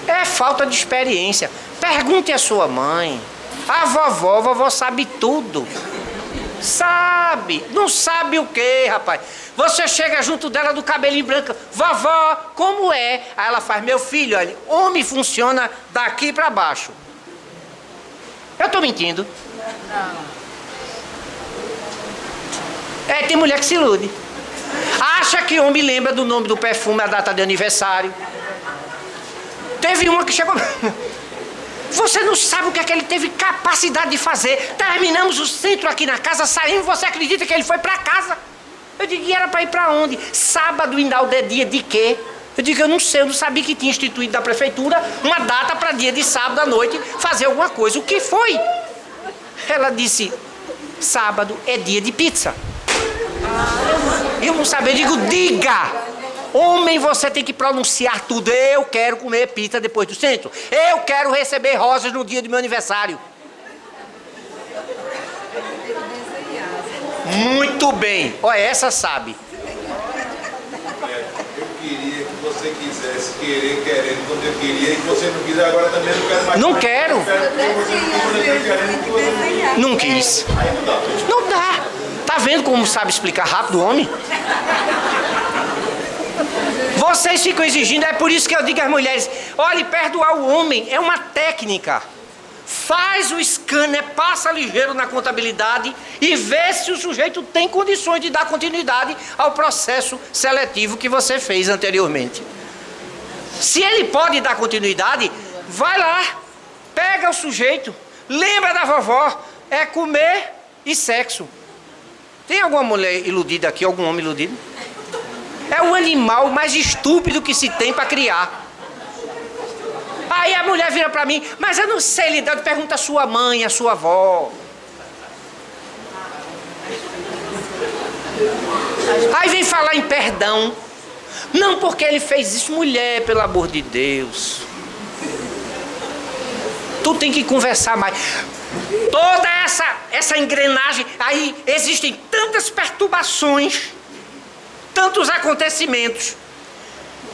é falta de experiência. Pergunte à sua mãe. A vovó sabe tudo. Sabe. Não sabe o quê, rapaz? Você chega junto dela do cabelinho branco. Vovó, como é? Aí ela faz, meu filho, olha, homem funciona daqui para baixo. Eu estou mentindo? Não. Tem mulher que se ilude. Acha que homem lembra do nome do perfume, a data de aniversário. Teve uma que chegou... Você não sabe o que é que ele teve capacidade de fazer. Terminamos o centro aqui na casa, saímos, você acredita que ele foi para casa? Eu digo, e era para ir para onde? Sábado, Inaldo, é dia de quê? Eu digo, eu não sei, eu não sabia que tinha instituído da prefeitura uma data para dia de sábado à noite fazer alguma coisa. O que foi? Ela disse, sábado é dia de pizza. Eu não sabia, eu digo, diga! Homem, você tem que pronunciar tudo. Eu quero comer pizza depois do centro. Eu quero receber rosas no dia do meu aniversário. Muito bem. Olha, essa sabe. Eu queria que você quisesse querendo quando eu queria, e que você não quiser agora também, não quero mais. Não quero. Não Não quis. Aí não dá. Não dá. Tá vendo como sabe explicar rápido o homem? Vocês ficam exigindo, é por isso que eu digo às mulheres, olha, perdoar o homem é uma técnica. Faz o scanner, passa ligeiro na contabilidade e vê se o sujeito tem condições de dar continuidade ao processo seletivo que você fez anteriormente. Se ele pode dar continuidade, vai lá, pega o sujeito, lembra da vovó, é comer e sexo. Tem alguma mulher iludida aqui, algum homem iludido? É o animal mais estúpido que se tem para criar. Aí a mulher vira para mim, mas eu não sei lidar, pergunta a sua mãe, a sua avó. Aí vem falar em perdão. Não porque ele fez isso, mulher, pelo amor de Deus. Tu tem que conversar mais. Toda essa engrenagem, aí existem tantas perturbações, tantos acontecimentos,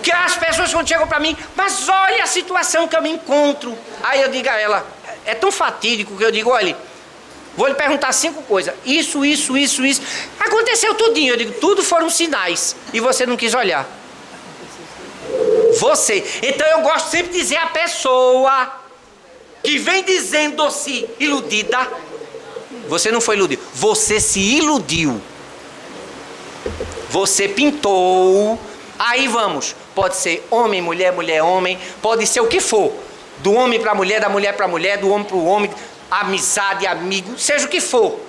que as pessoas quando chegam para mim, mas olha a situação que eu me encontro. Aí eu digo a ela, é tão fatídico que eu digo, olha, vou lhe perguntar 5 coisas. Isso. Aconteceu tudinho. Eu digo, tudo foram sinais. E você não quis olhar. Você. Então eu gosto sempre de dizer a pessoa que vem dizendo-se iludida, você não foi iludido. Você se iludiu. Você pintou. Aí vamos. Pode ser homem, mulher, mulher, homem. Pode ser o que for. Do homem para a mulher, da mulher para a mulher, do homem para o homem. Amizade, amigo, seja o que for.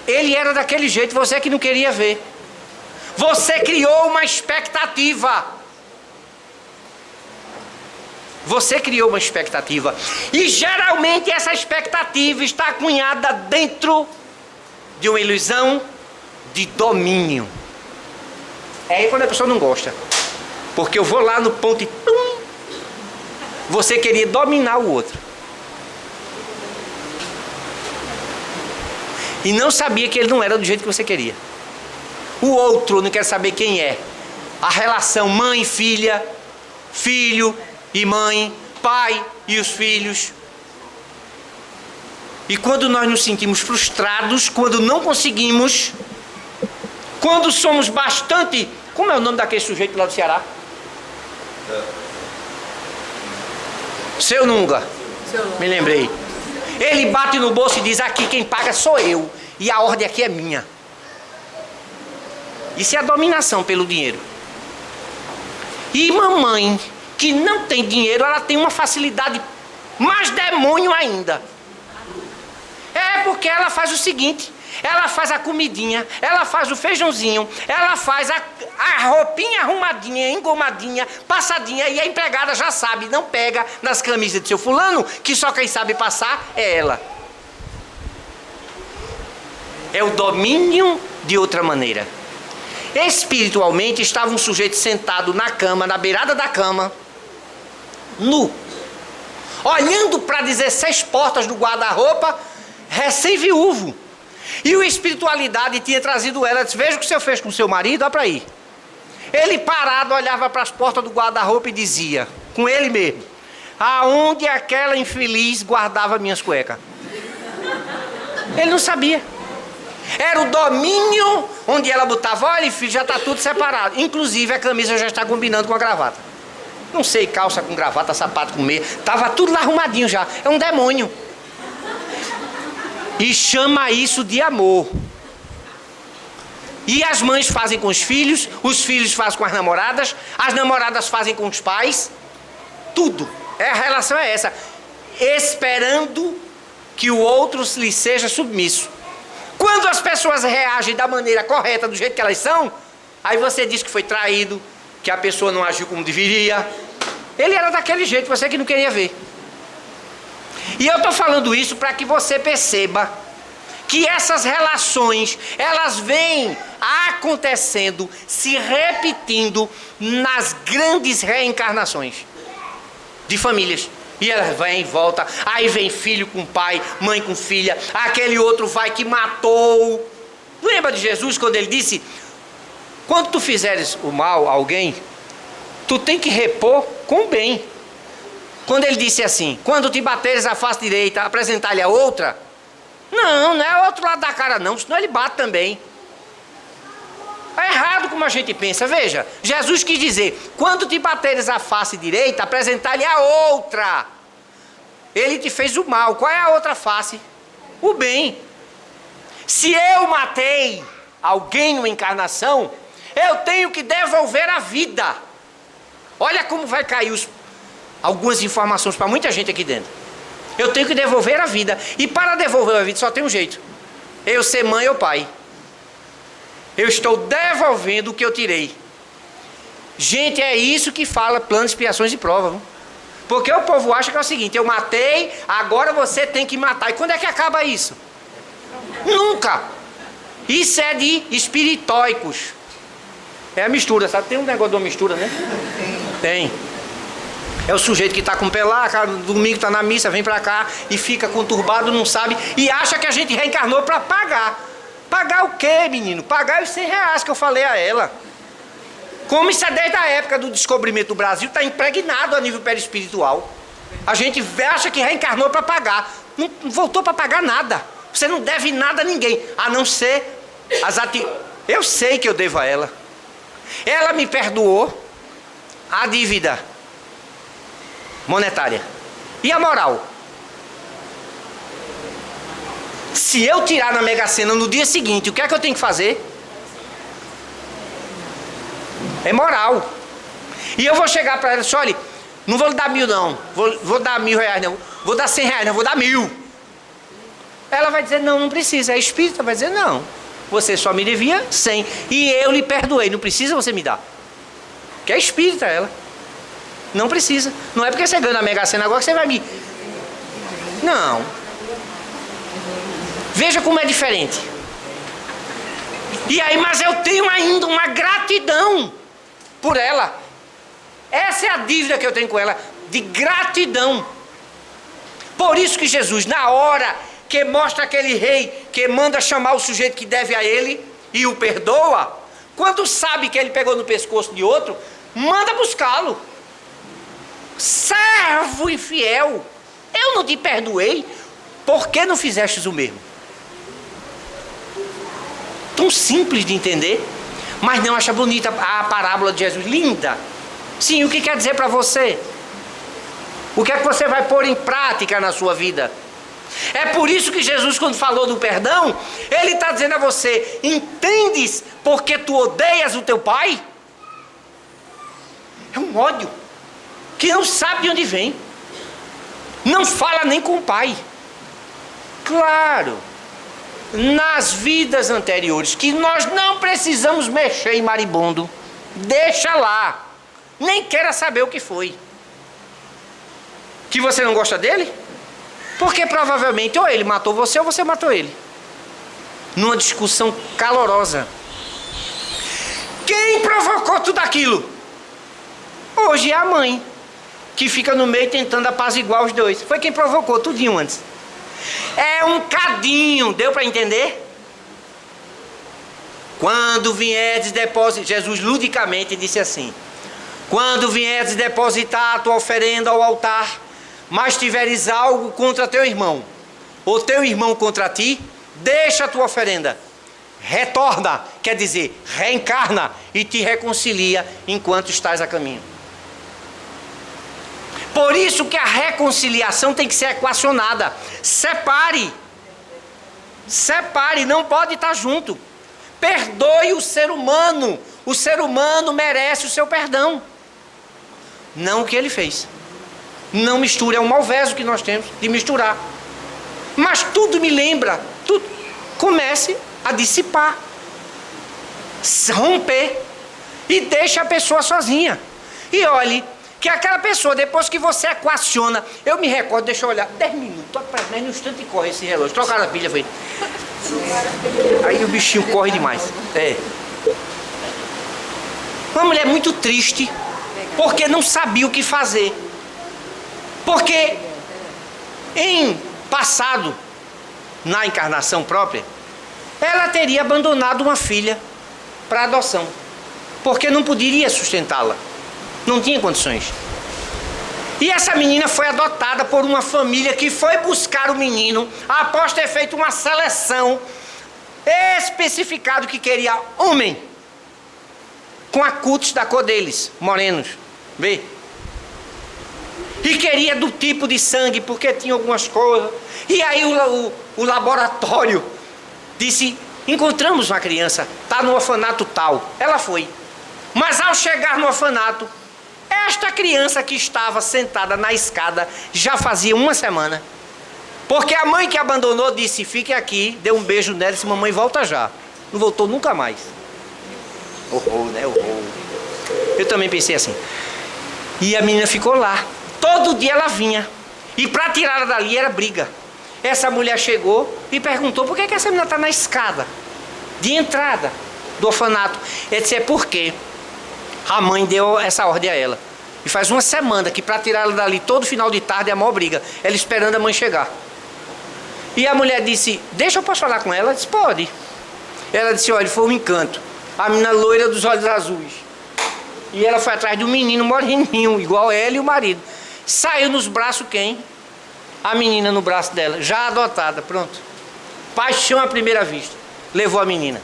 Ele era daquele jeito, você que não queria ver. Você criou uma expectativa. Você criou uma expectativa. E geralmente essa expectativa está cunhada dentro de uma ilusão de domínio. É aí quando a pessoa não gosta. Porque eu vou lá no ponto e você queria dominar o outro. E não sabia que ele não era do jeito que você queria. O outro não quer saber quem é. A relação mãe e filha, filho e mãe, pai e os filhos. E quando nós nos sentimos frustrados, quando não conseguimos, quando somos bastante... Como é o nome daquele sujeito lá do Ceará? Seu Nunga. Me lembrei. Ele bate no bolso e diz, aqui quem paga sou eu. E a ordem aqui é minha. Isso é a dominação pelo dinheiro. E mamãe que não tem dinheiro, ela tem uma facilidade mais demônio ainda. É porque ela faz o seguinte, ela faz a comidinha, ela faz o feijãozinho, ela faz a roupinha arrumadinha, engomadinha, passadinha, e a empregada já sabe, não pega nas camisas de seu fulano, que só quem sabe passar é ela. É o domínio de outra maneira. Espiritualmente estava um sujeito sentado na cama, na beirada da cama, nu, olhando para 16 portas do guarda-roupa, recém-viúvo. E a espiritualidade tinha trazido ela, disse, veja o que o senhor fez com o seu marido, olha para aí. Ele parado olhava para as portas do guarda-roupa e dizia, com ele mesmo, aonde aquela infeliz guardava minhas cuecas? Ele não sabia. Era o domínio onde ela botava, olha filho, já está tudo separado. Inclusive a camisa já está combinando com a gravata. Não sei, calça com gravata, sapato com meia. Estava tudo lá arrumadinho já. É um demônio. E chama isso de amor. E as mães fazem com os filhos fazem com as namoradas fazem com os pais. Tudo. A relação é essa. Esperando que o outro lhe seja submisso. Quando as pessoas reagem da maneira correta, do jeito que elas são, aí você diz que foi traído, que a pessoa não agiu como deveria. Ele era daquele jeito, você que não queria ver. E eu estou falando isso para que você perceba que essas relações, elas vêm acontecendo, se repetindo nas grandes reencarnações de famílias. E elas vêm e voltam, aí vem filho com pai, mãe com filha, aquele outro vai que matou. Lembra de Jesus quando ele disse, quando tu fizeres o mal a alguém, tu tem que repor com o bem. Quando ele disse assim, quando te bateres a face direita, apresentar-lhe a outra, não é outro lado da cara não, senão ele bate também. É errado como a gente pensa. Veja, Jesus quis dizer, quando te bateres a face direita, apresentar-lhe a outra. Ele te fez o mal, qual é a outra face? O bem. Se eu matei alguém numa encarnação, eu tenho que devolver a vida. Olha como vai cair algumas informações para muita gente aqui dentro. Eu tenho que devolver a vida. E para devolver a vida só tem um jeito. Eu ser mãe ou pai. Eu estou devolvendo o que eu tirei. Gente, é isso que fala plano de expiações e prova. Viu? Porque o povo acha que é o seguinte, eu matei, agora você tem que matar. E quando é que acaba isso? Nunca. Isso é de espiritóicos. É a mistura, sabe? Tem um negócio de uma mistura, né? Tem. É o sujeito que está com pelaca, domingo está na missa, vem para cá e fica conturbado, não sabe, e acha que a gente reencarnou para pagar. Pagar o quê, menino? Pagar os R$100 que eu falei a ela. Como isso é desde a época do descobrimento do Brasil, está impregnado a nível perispiritual. A gente acha que reencarnou para pagar. Não voltou para pagar nada. Você não deve nada a ninguém, a não ser as atividades. Eu sei que eu devo a ela. Ela me perdoou a dívida monetária. E a moral? Se eu tirar na Mega Sena no dia seguinte, o que é que eu tenho que fazer? É moral. E eu vou chegar para ela e dizer, olha, não vou lhe dar 1.000 não, vou dar R$1.000 não, vou dar R$100 não, vou dar 1.000. Ela vai dizer, não precisa. A espírita vai dizer, não, você só me devia 100 e eu lhe perdoei, não precisa você me dar. Que é espírita ela. Não precisa. Não é porque você ganha na Mega Sena agora que você vai me... Não. Veja como é diferente. E aí, mas eu tenho ainda uma gratidão por ela. Essa é a dívida que eu tenho com ela, de gratidão. Por isso que Jesus, na hora que mostra aquele rei que manda chamar o sujeito que deve a ele e o perdoa, quando sabe que ele pegou no pescoço de outro, manda buscá-lo. Servo infiel, eu não te perdoei, por que não fizestes o mesmo? Tão simples de entender, mas não acha bonita a parábola de Jesus, linda. Sim, o que quer dizer para você? O que é que você vai pôr em prática na sua vida? É por isso que Jesus, quando falou do perdão, ele está dizendo a você, entendes porque tu odeias o teu pai? É um ódio que não sabe de onde vem, não fala nem com o pai. Claro, nas vidas anteriores, que nós não precisamos mexer em maribondo, deixa lá, nem queira saber o que foi. Que você não gosta dele? Porque provavelmente ou ele matou você ou você matou ele. Numa discussão calorosa. Quem provocou tudo aquilo? Hoje é a mãe, que fica no meio tentando apaziguar os dois. Foi quem provocou tudinho antes. É um cadinho, deu para entender? Quando vierdes depositar, Jesus ludicamente disse assim, quando vierdes depositar a tua oferenda ao altar, mas tiveres algo contra teu irmão, ou teu irmão contra ti, deixa a tua oferenda, retorna, quer dizer, reencarna e te reconcilia enquanto estás a caminho. Por isso que a reconciliação tem que ser equacionada. Separe, não pode estar junto. Perdoe o ser humano merece o seu perdão, não o que ele fez. Não misture, é um malveso que nós temos de misturar. Mas tudo me lembra, tudo. Comece a dissipar, romper. e deixa a pessoa sozinha. E olhe, que aquela pessoa, depois que você equaciona, eu me recordo, deixa eu olhar, 10 minutos, mas no instante corre esse relógio, trocaram a pilha, foi. Aí o bichinho corre demais. Uma mulher muito triste, porque não sabia o que fazer. Porque em passado, na encarnação própria, ela teria abandonado uma filha para adoção, porque não poderia sustentá-la, não tinha condições. E essa menina foi adotada por uma família que foi buscar o menino após ter feito uma seleção especificado que queria homem, com a cutis da cor deles, morenos, vê? E queria do tipo de sangue, porque tinha algumas coisas. E aí o laboratório disse, encontramos uma criança, está no orfanato tal. Ela foi. Mas ao chegar no orfanato, esta criança que estava sentada na escada já fazia uma semana. Porque a mãe que abandonou disse, fique aqui, deu um beijo nela e disse, mamãe, volta já. Não voltou nunca mais. Horror, né? Horror. Eu também pensei assim. E a menina ficou lá. Todo dia ela vinha. E para tirá-la dali era briga. Essa mulher chegou e perguntou, por que essa menina está na escada de entrada do orfanato? Ele disse, é porque a mãe deu essa ordem a ela. E faz uma semana que para tirá-la dali todo final de tarde é a maior briga. Ela esperando a mãe chegar. E a mulher disse, deixa eu posso falar com ela? Ela disse, pode. Ela disse, olha, foi um encanto. A menina loira dos olhos azuis. E ela foi atrás de um menino moreninho, igual ela e o marido. Saiu nos braços quem? A menina no braço dela, já adotada, pronto. Paixão à primeira vista. Levou a menina.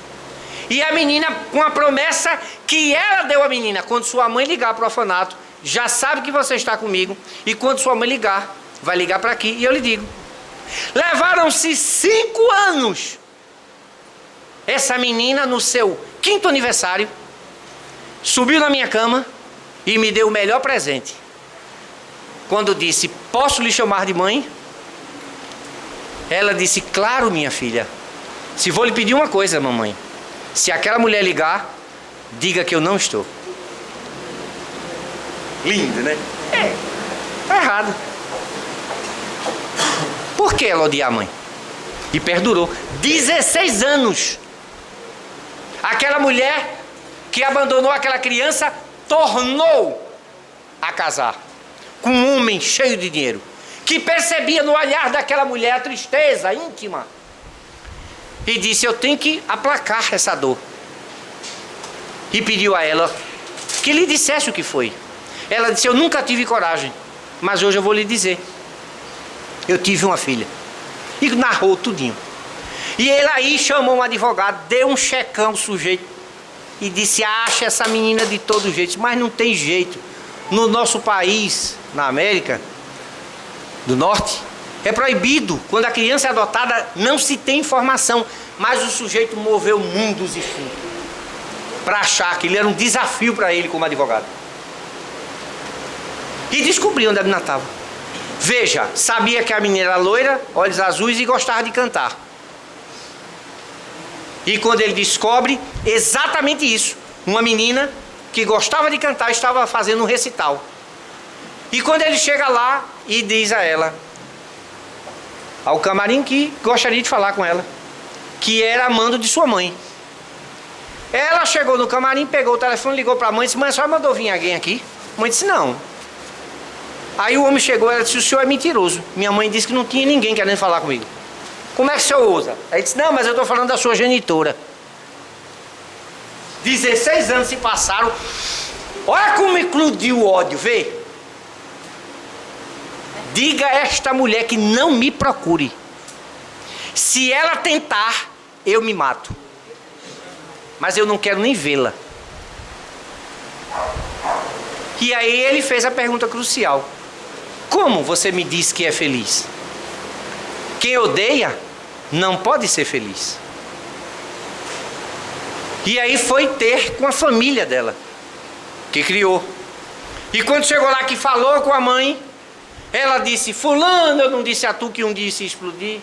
E a menina, com a promessa que ela deu à menina, quando sua mãe ligar para o orfanato, já sabe que você está comigo. E quando sua mãe ligar, vai ligar para aqui e eu lhe digo. Levaram-se 5 anos. Essa menina, no seu 5º aniversário, subiu na minha cama e me deu o melhor presente. Quando disse, posso lhe chamar de mãe? Ela disse, claro, minha filha. Se vou lhe pedir uma coisa, mamãe. Se aquela mulher ligar, diga que eu não estou. Lindo, né? Tá errado. Por que ela odia a mãe? E perdurou 16 anos. Aquela mulher que abandonou aquela criança tornou a casar com um homem cheio de dinheiro, que percebia no olhar daquela mulher a tristeza íntima e disse, eu tenho que aplacar essa dor. E pediu a ela que lhe dissesse o que foi. Ela disse, eu nunca tive coragem, mas hoje eu vou lhe dizer. Eu tive uma filha. E narrou tudinho. E ele aí chamou um advogado, deu um checão ao sujeito e disse, acha essa menina de todo jeito. Mas não tem jeito. No nosso país, na América do Norte, é proibido. Quando a criança é adotada, não se tem informação. Mas o sujeito moveu mundos e fundos para achar que ele era um desafio para ele como advogado. E descobriu onde a menina estava. Veja, sabia que a menina era loira, olhos azuis e gostava de cantar. E quando ele descobre exatamente isso, uma menina que gostava de cantar estava fazendo um recital. E quando ele chega lá e diz a ela, ao camarim, que gostaria de falar com ela, que era amando de sua mãe. Ela chegou no camarim, pegou o telefone, ligou para a mãe e disse, mãe, a senhora mandou vir alguém aqui? A mãe disse, não. Aí o homem chegou, ela disse, o senhor é mentiroso. Minha mãe disse que não tinha ninguém querendo falar comigo. Como é que o senhor ousa? Aí disse, não, mas eu estou falando da sua genitora. 16 anos se passaram. Olha como eclodiu o ódio, vê? Diga a esta mulher que não me procure. Se ela tentar, eu me mato. Mas eu não quero nem vê-la. E aí ele fez a pergunta crucial. Como você me diz que é feliz? Quem odeia não pode ser feliz. E aí foi ter com a família dela, que criou. E quando chegou lá que falou com a mãe, ela disse, fulano, eu não disse a tu que um dia se explodir.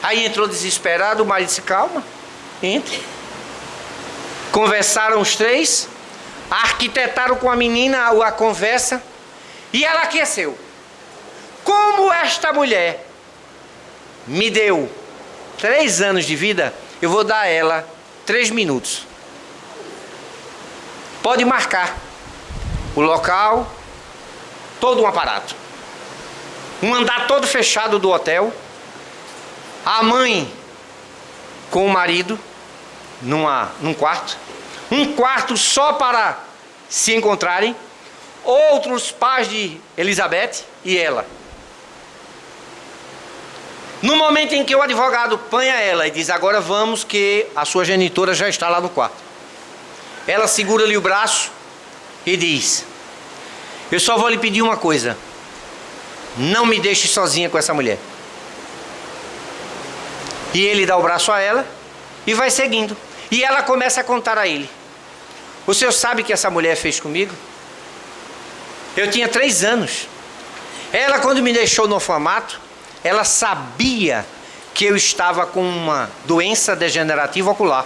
Aí entrou desesperado, o marido disse, calma, entre. Conversaram os três, arquitetaram com a menina a conversa e ela aqueceu. Como esta mulher me deu 3 anos de vida, eu vou dar a ela 3 minutos. Pode marcar o local, todo um aparato. Um andar todo fechado do hotel. A mãe com o marido num quarto. Um quarto só para se encontrarem. Outros pais de Elizabeth e ela. No momento em que o advogado apanha ela e diz: agora vamos, que a sua genitora já está lá no quarto. Ela segura-lhe o braço e diz: eu só vou lhe pedir uma coisa. Não me deixe sozinha com essa mulher. E ele dá o braço a ela e vai seguindo. E ela começa a contar a ele: o senhor sabe o que essa mulher fez comigo? Eu tinha 3 anos. Ela, quando me deixou no orfanato, ela sabia que eu estava com uma doença degenerativa ocular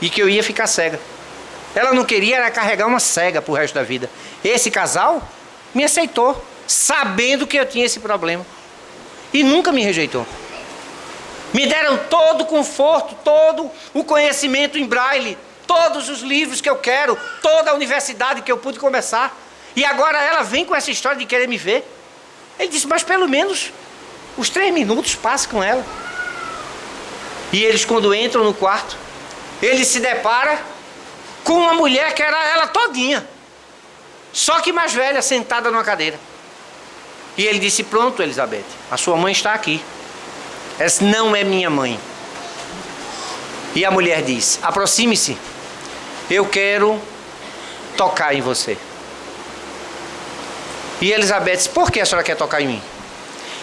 e que eu ia ficar cega. Ela não queria era carregar uma cega pro resto da vida. Esse casal me aceitou, sabendo que eu tinha esse problema, e nunca me rejeitou. Me deram todo o conforto, todo o conhecimento em braille, todos os livros que eu quero, toda a universidade que eu pude começar. E agora ela vem com essa história de querer me ver. Ele disse: mas pelo menos os 3 minutos passa com ela. E eles, quando entram no quarto, ele se depara com uma mulher que era ela todinha, só que mais velha, sentada numa cadeira. E ele disse: pronto, Elizabeth, a sua mãe está aqui. Essa não é minha mãe. E a mulher diz: aproxime-se, eu quero tocar em você. E Elizabeth disse: por que a senhora quer tocar em mim?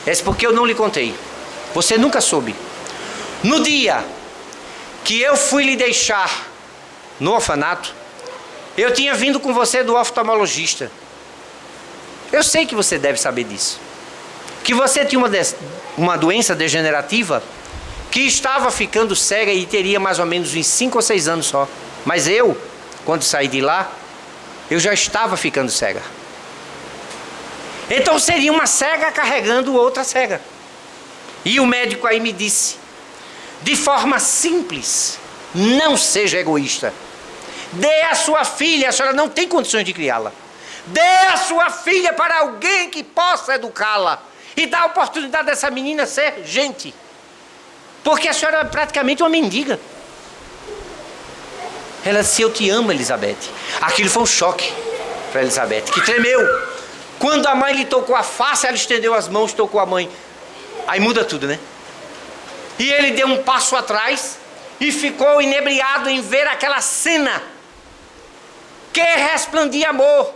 Ela disse: porque eu não lhe contei, você nunca soube. No dia que eu fui lhe deixar no orfanato, eu tinha vindo com você do oftalmologista. Eu sei que você deve saber disso, que você tinha uma doença degenerativa que estava ficando cega e teria mais ou menos uns 5 ou 6 anos só. Mas eu, quando saí de lá, eu já estava ficando cega. Então seria uma cega carregando outra cega. E o médico aí me disse, de forma simples: não seja egoísta. Dê a sua filha, a senhora não tem condições de criá-la. Dê a sua filha para alguém que possa educá-la e dar a oportunidade dessa menina ser gente. Porque a senhora é praticamente uma mendiga. Ela disse: eu te amo, Elizabeth. Aquilo foi um choque para Elizabeth, que tremeu. Quando a mãe lhe tocou a face, ela estendeu as mãos, tocou a mãe. Aí muda tudo, né? E ele deu um passo atrás e ficou inebriado em ver aquela cena que resplandia amor,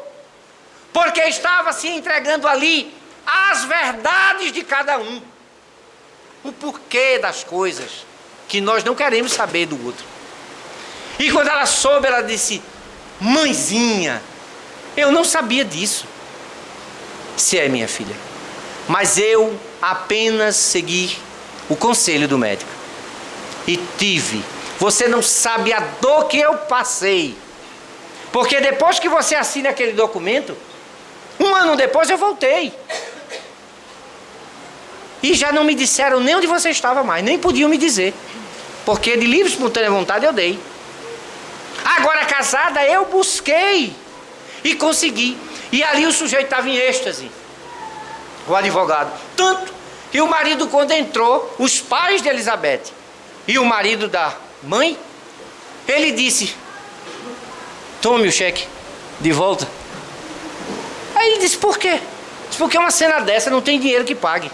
porque estava se entregando ali as verdades de cada um, o porquê das coisas que nós não queremos saber do outro. E quando ela soube, ela disse: mãezinha, eu não sabia disso. Se é minha filha, mas eu apenas segui o conselho do médico e tive. Você não sabe a dor que eu passei, porque depois que você assina aquele documento, 1 ano depois eu voltei e já não me disseram nem onde você estava mais, nem podiam me dizer, porque de livre e espontânea vontade eu dei. Agora casada, eu busquei e consegui. E ali o sujeito estava em êxtase, o advogado. Tanto que o marido, quando entrou, os pais de Elizabeth e o marido da mãe, ele disse: tome o cheque de volta. Aí ele disse: por quê? Disse: porque uma cena dessa não tem dinheiro que pague.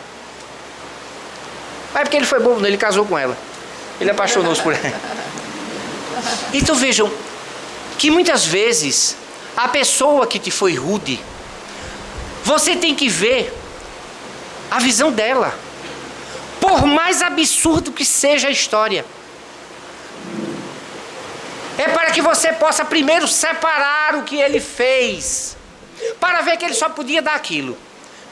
Aí porque ele foi bobo, ele casou com ela, ele apaixonou-se por ela. Então vejam que muitas vezes a pessoa que te foi rude, você tem que ver a visão dela, por mais absurdo que seja a história. É para que você possa primeiro separar o que ele fez, para ver que ele só podia dar aquilo.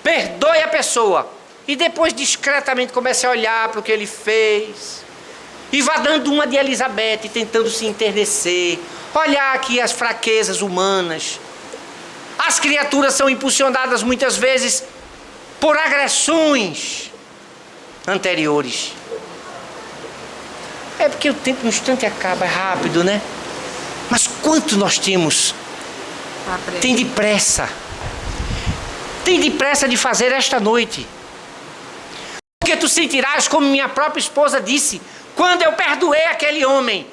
Perdoe a pessoa e depois discretamente comece a olhar para o que ele fez E vá dando uma de Elizabeth, tentando se enternecer, olhar aqui as fraquezas humanas. As criaturas são impulsionadas muitas vezes por agressões anteriores. É porque o tempo no instante acaba, é rápido, né? Mas quanto nós temos? Tem depressa. Tem depressa de fazer esta noite. Porque tu sentirás, como minha própria esposa disse, quando eu perdoei aquele homem,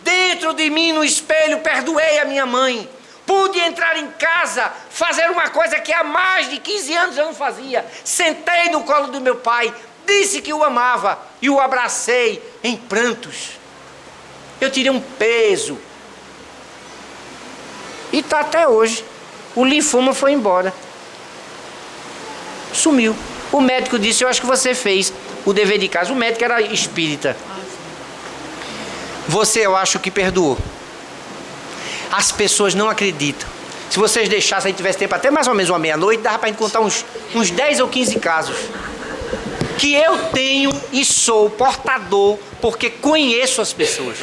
dentro de mim no espelho perdoei a minha mãe. Pude entrar em casa, fazer uma coisa que há mais de 15 anos eu não fazia. Sentei no colo do meu pai, disse que o amava e o abracei em prantos. Eu tirei um peso. E está até hoje. O linfoma foi embora. Sumiu. O médico disse, eu acho que você fez o dever de casa. O médico era espírita. Você, eu acho que perdoou. As pessoas não acreditam. Se vocês deixassem, se tivesse tempo até mais ou menos uma meia-noite, dava para a gente contar uns 10 ou 15 casos. Que eu tenho e sou portador, porque conheço as pessoas.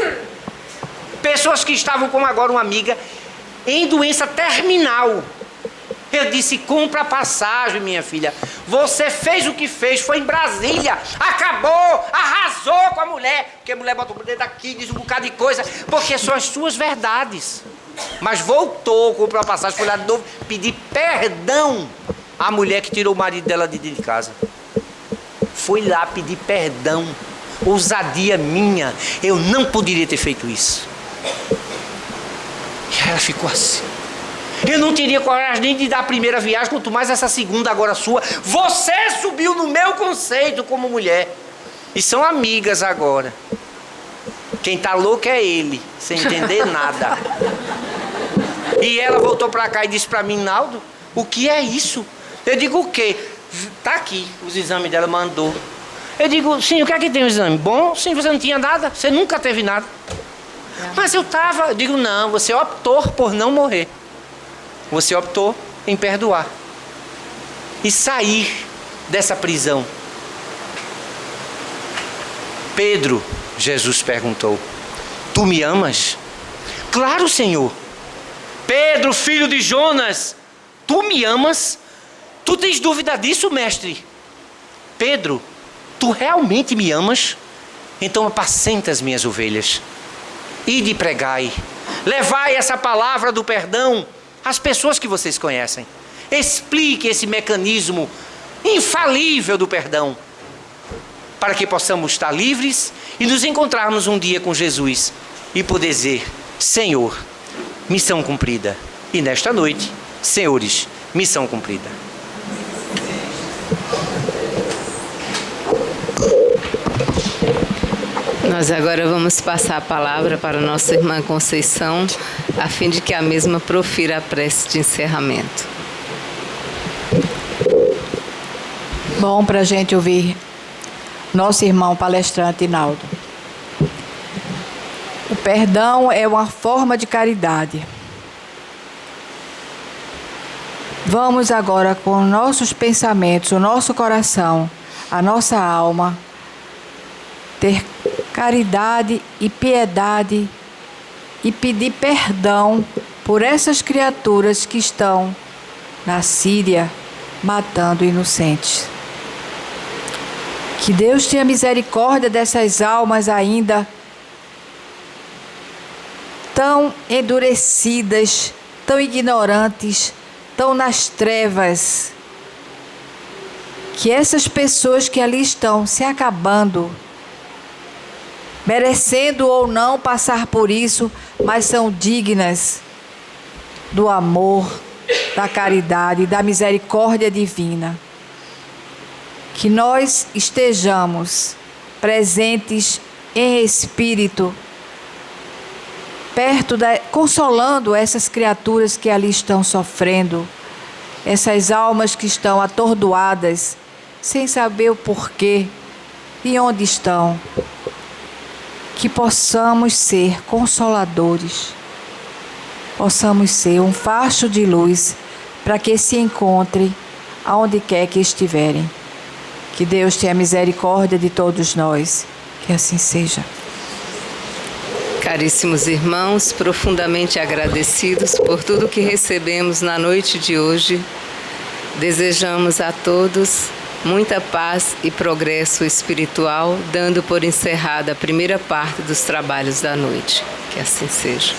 Pessoas que estavam, como agora uma amiga, em doença terminal. Eu disse, compra a passagem, minha filha. Você fez o que fez, foi em Brasília, acabou, arrasou com a mulher. Porque a mulher bota o dedo aqui, diz um bocado de coisa, porque são as suas verdades. Mas voltou, comprou a passagem, foi lá de novo, pedir perdão à mulher que tirou o marido dela de dentro de casa. Foi lá pedir perdão. Ousadia minha, eu não poderia ter feito isso. E ela ficou assim. Eu não teria coragem nem de dar a primeira viagem, quanto mais essa segunda agora sua. Você subiu no meu conceito como mulher. E são amigas agora. Quem tá louco é ele, sem entender nada. E ela voltou pra cá e disse pra mim, Naldo, o que é isso? Eu digo, o quê? Tá aqui, os exames dela mandou. Eu digo, sim, o que é que tem o exame? Bom, sim, você não tinha nada, você nunca teve nada. Mas eu tava, eu digo, não, você optou por não morrer. Você optou em perdoar. E sair dessa prisão. Pedro, Jesus perguntou, tu me amas? Claro, Senhor. Pedro, filho de Jonas, tu me amas? Tu tens dúvida disso, mestre? Pedro, tu realmente me amas? Então apacenta as minhas ovelhas. Ide pregai. Levai essa palavra do perdão às pessoas que vocês conhecem. Explique esse mecanismo infalível do perdão, para que possamos estar livres e nos encontrarmos um dia com Jesus e poder dizer, Senhor, missão cumprida. E nesta noite, senhores, missão cumprida. Nós agora vamos passar a palavra para a nossa irmã Conceição, a fim de que a mesma profira a prece de encerramento. Bom para a gente ouvir nosso irmão palestrante Naldo. O perdão é uma forma de caridade. Vamos agora com nossos pensamentos, o nosso coração, a nossa alma, ter caridade e piedade e pedir perdão por essas criaturas que estão na Síria matando inocentes. Que Deus tenha misericórdia dessas almas ainda tão endurecidas, tão ignorantes, tão nas trevas. Que essas pessoas que ali estão se acabando, merecendo ou não passar por isso, mas são dignas do amor, da caridade, da misericórdia divina. Que nós estejamos presentes em espírito, consolando essas criaturas que ali estão sofrendo, essas almas que estão atordoadas, sem saber o porquê e onde estão. Que possamos ser consoladores, possamos ser um facho de luz para que se encontrem aonde quer que estiverem. Que Deus tenha misericórdia de todos nós, que assim seja. Caríssimos irmãos, profundamente agradecidos por tudo que recebemos na noite de hoje, desejamos a todos muita paz e progresso espiritual, dando por encerrada a primeira parte dos trabalhos da noite. Que assim seja.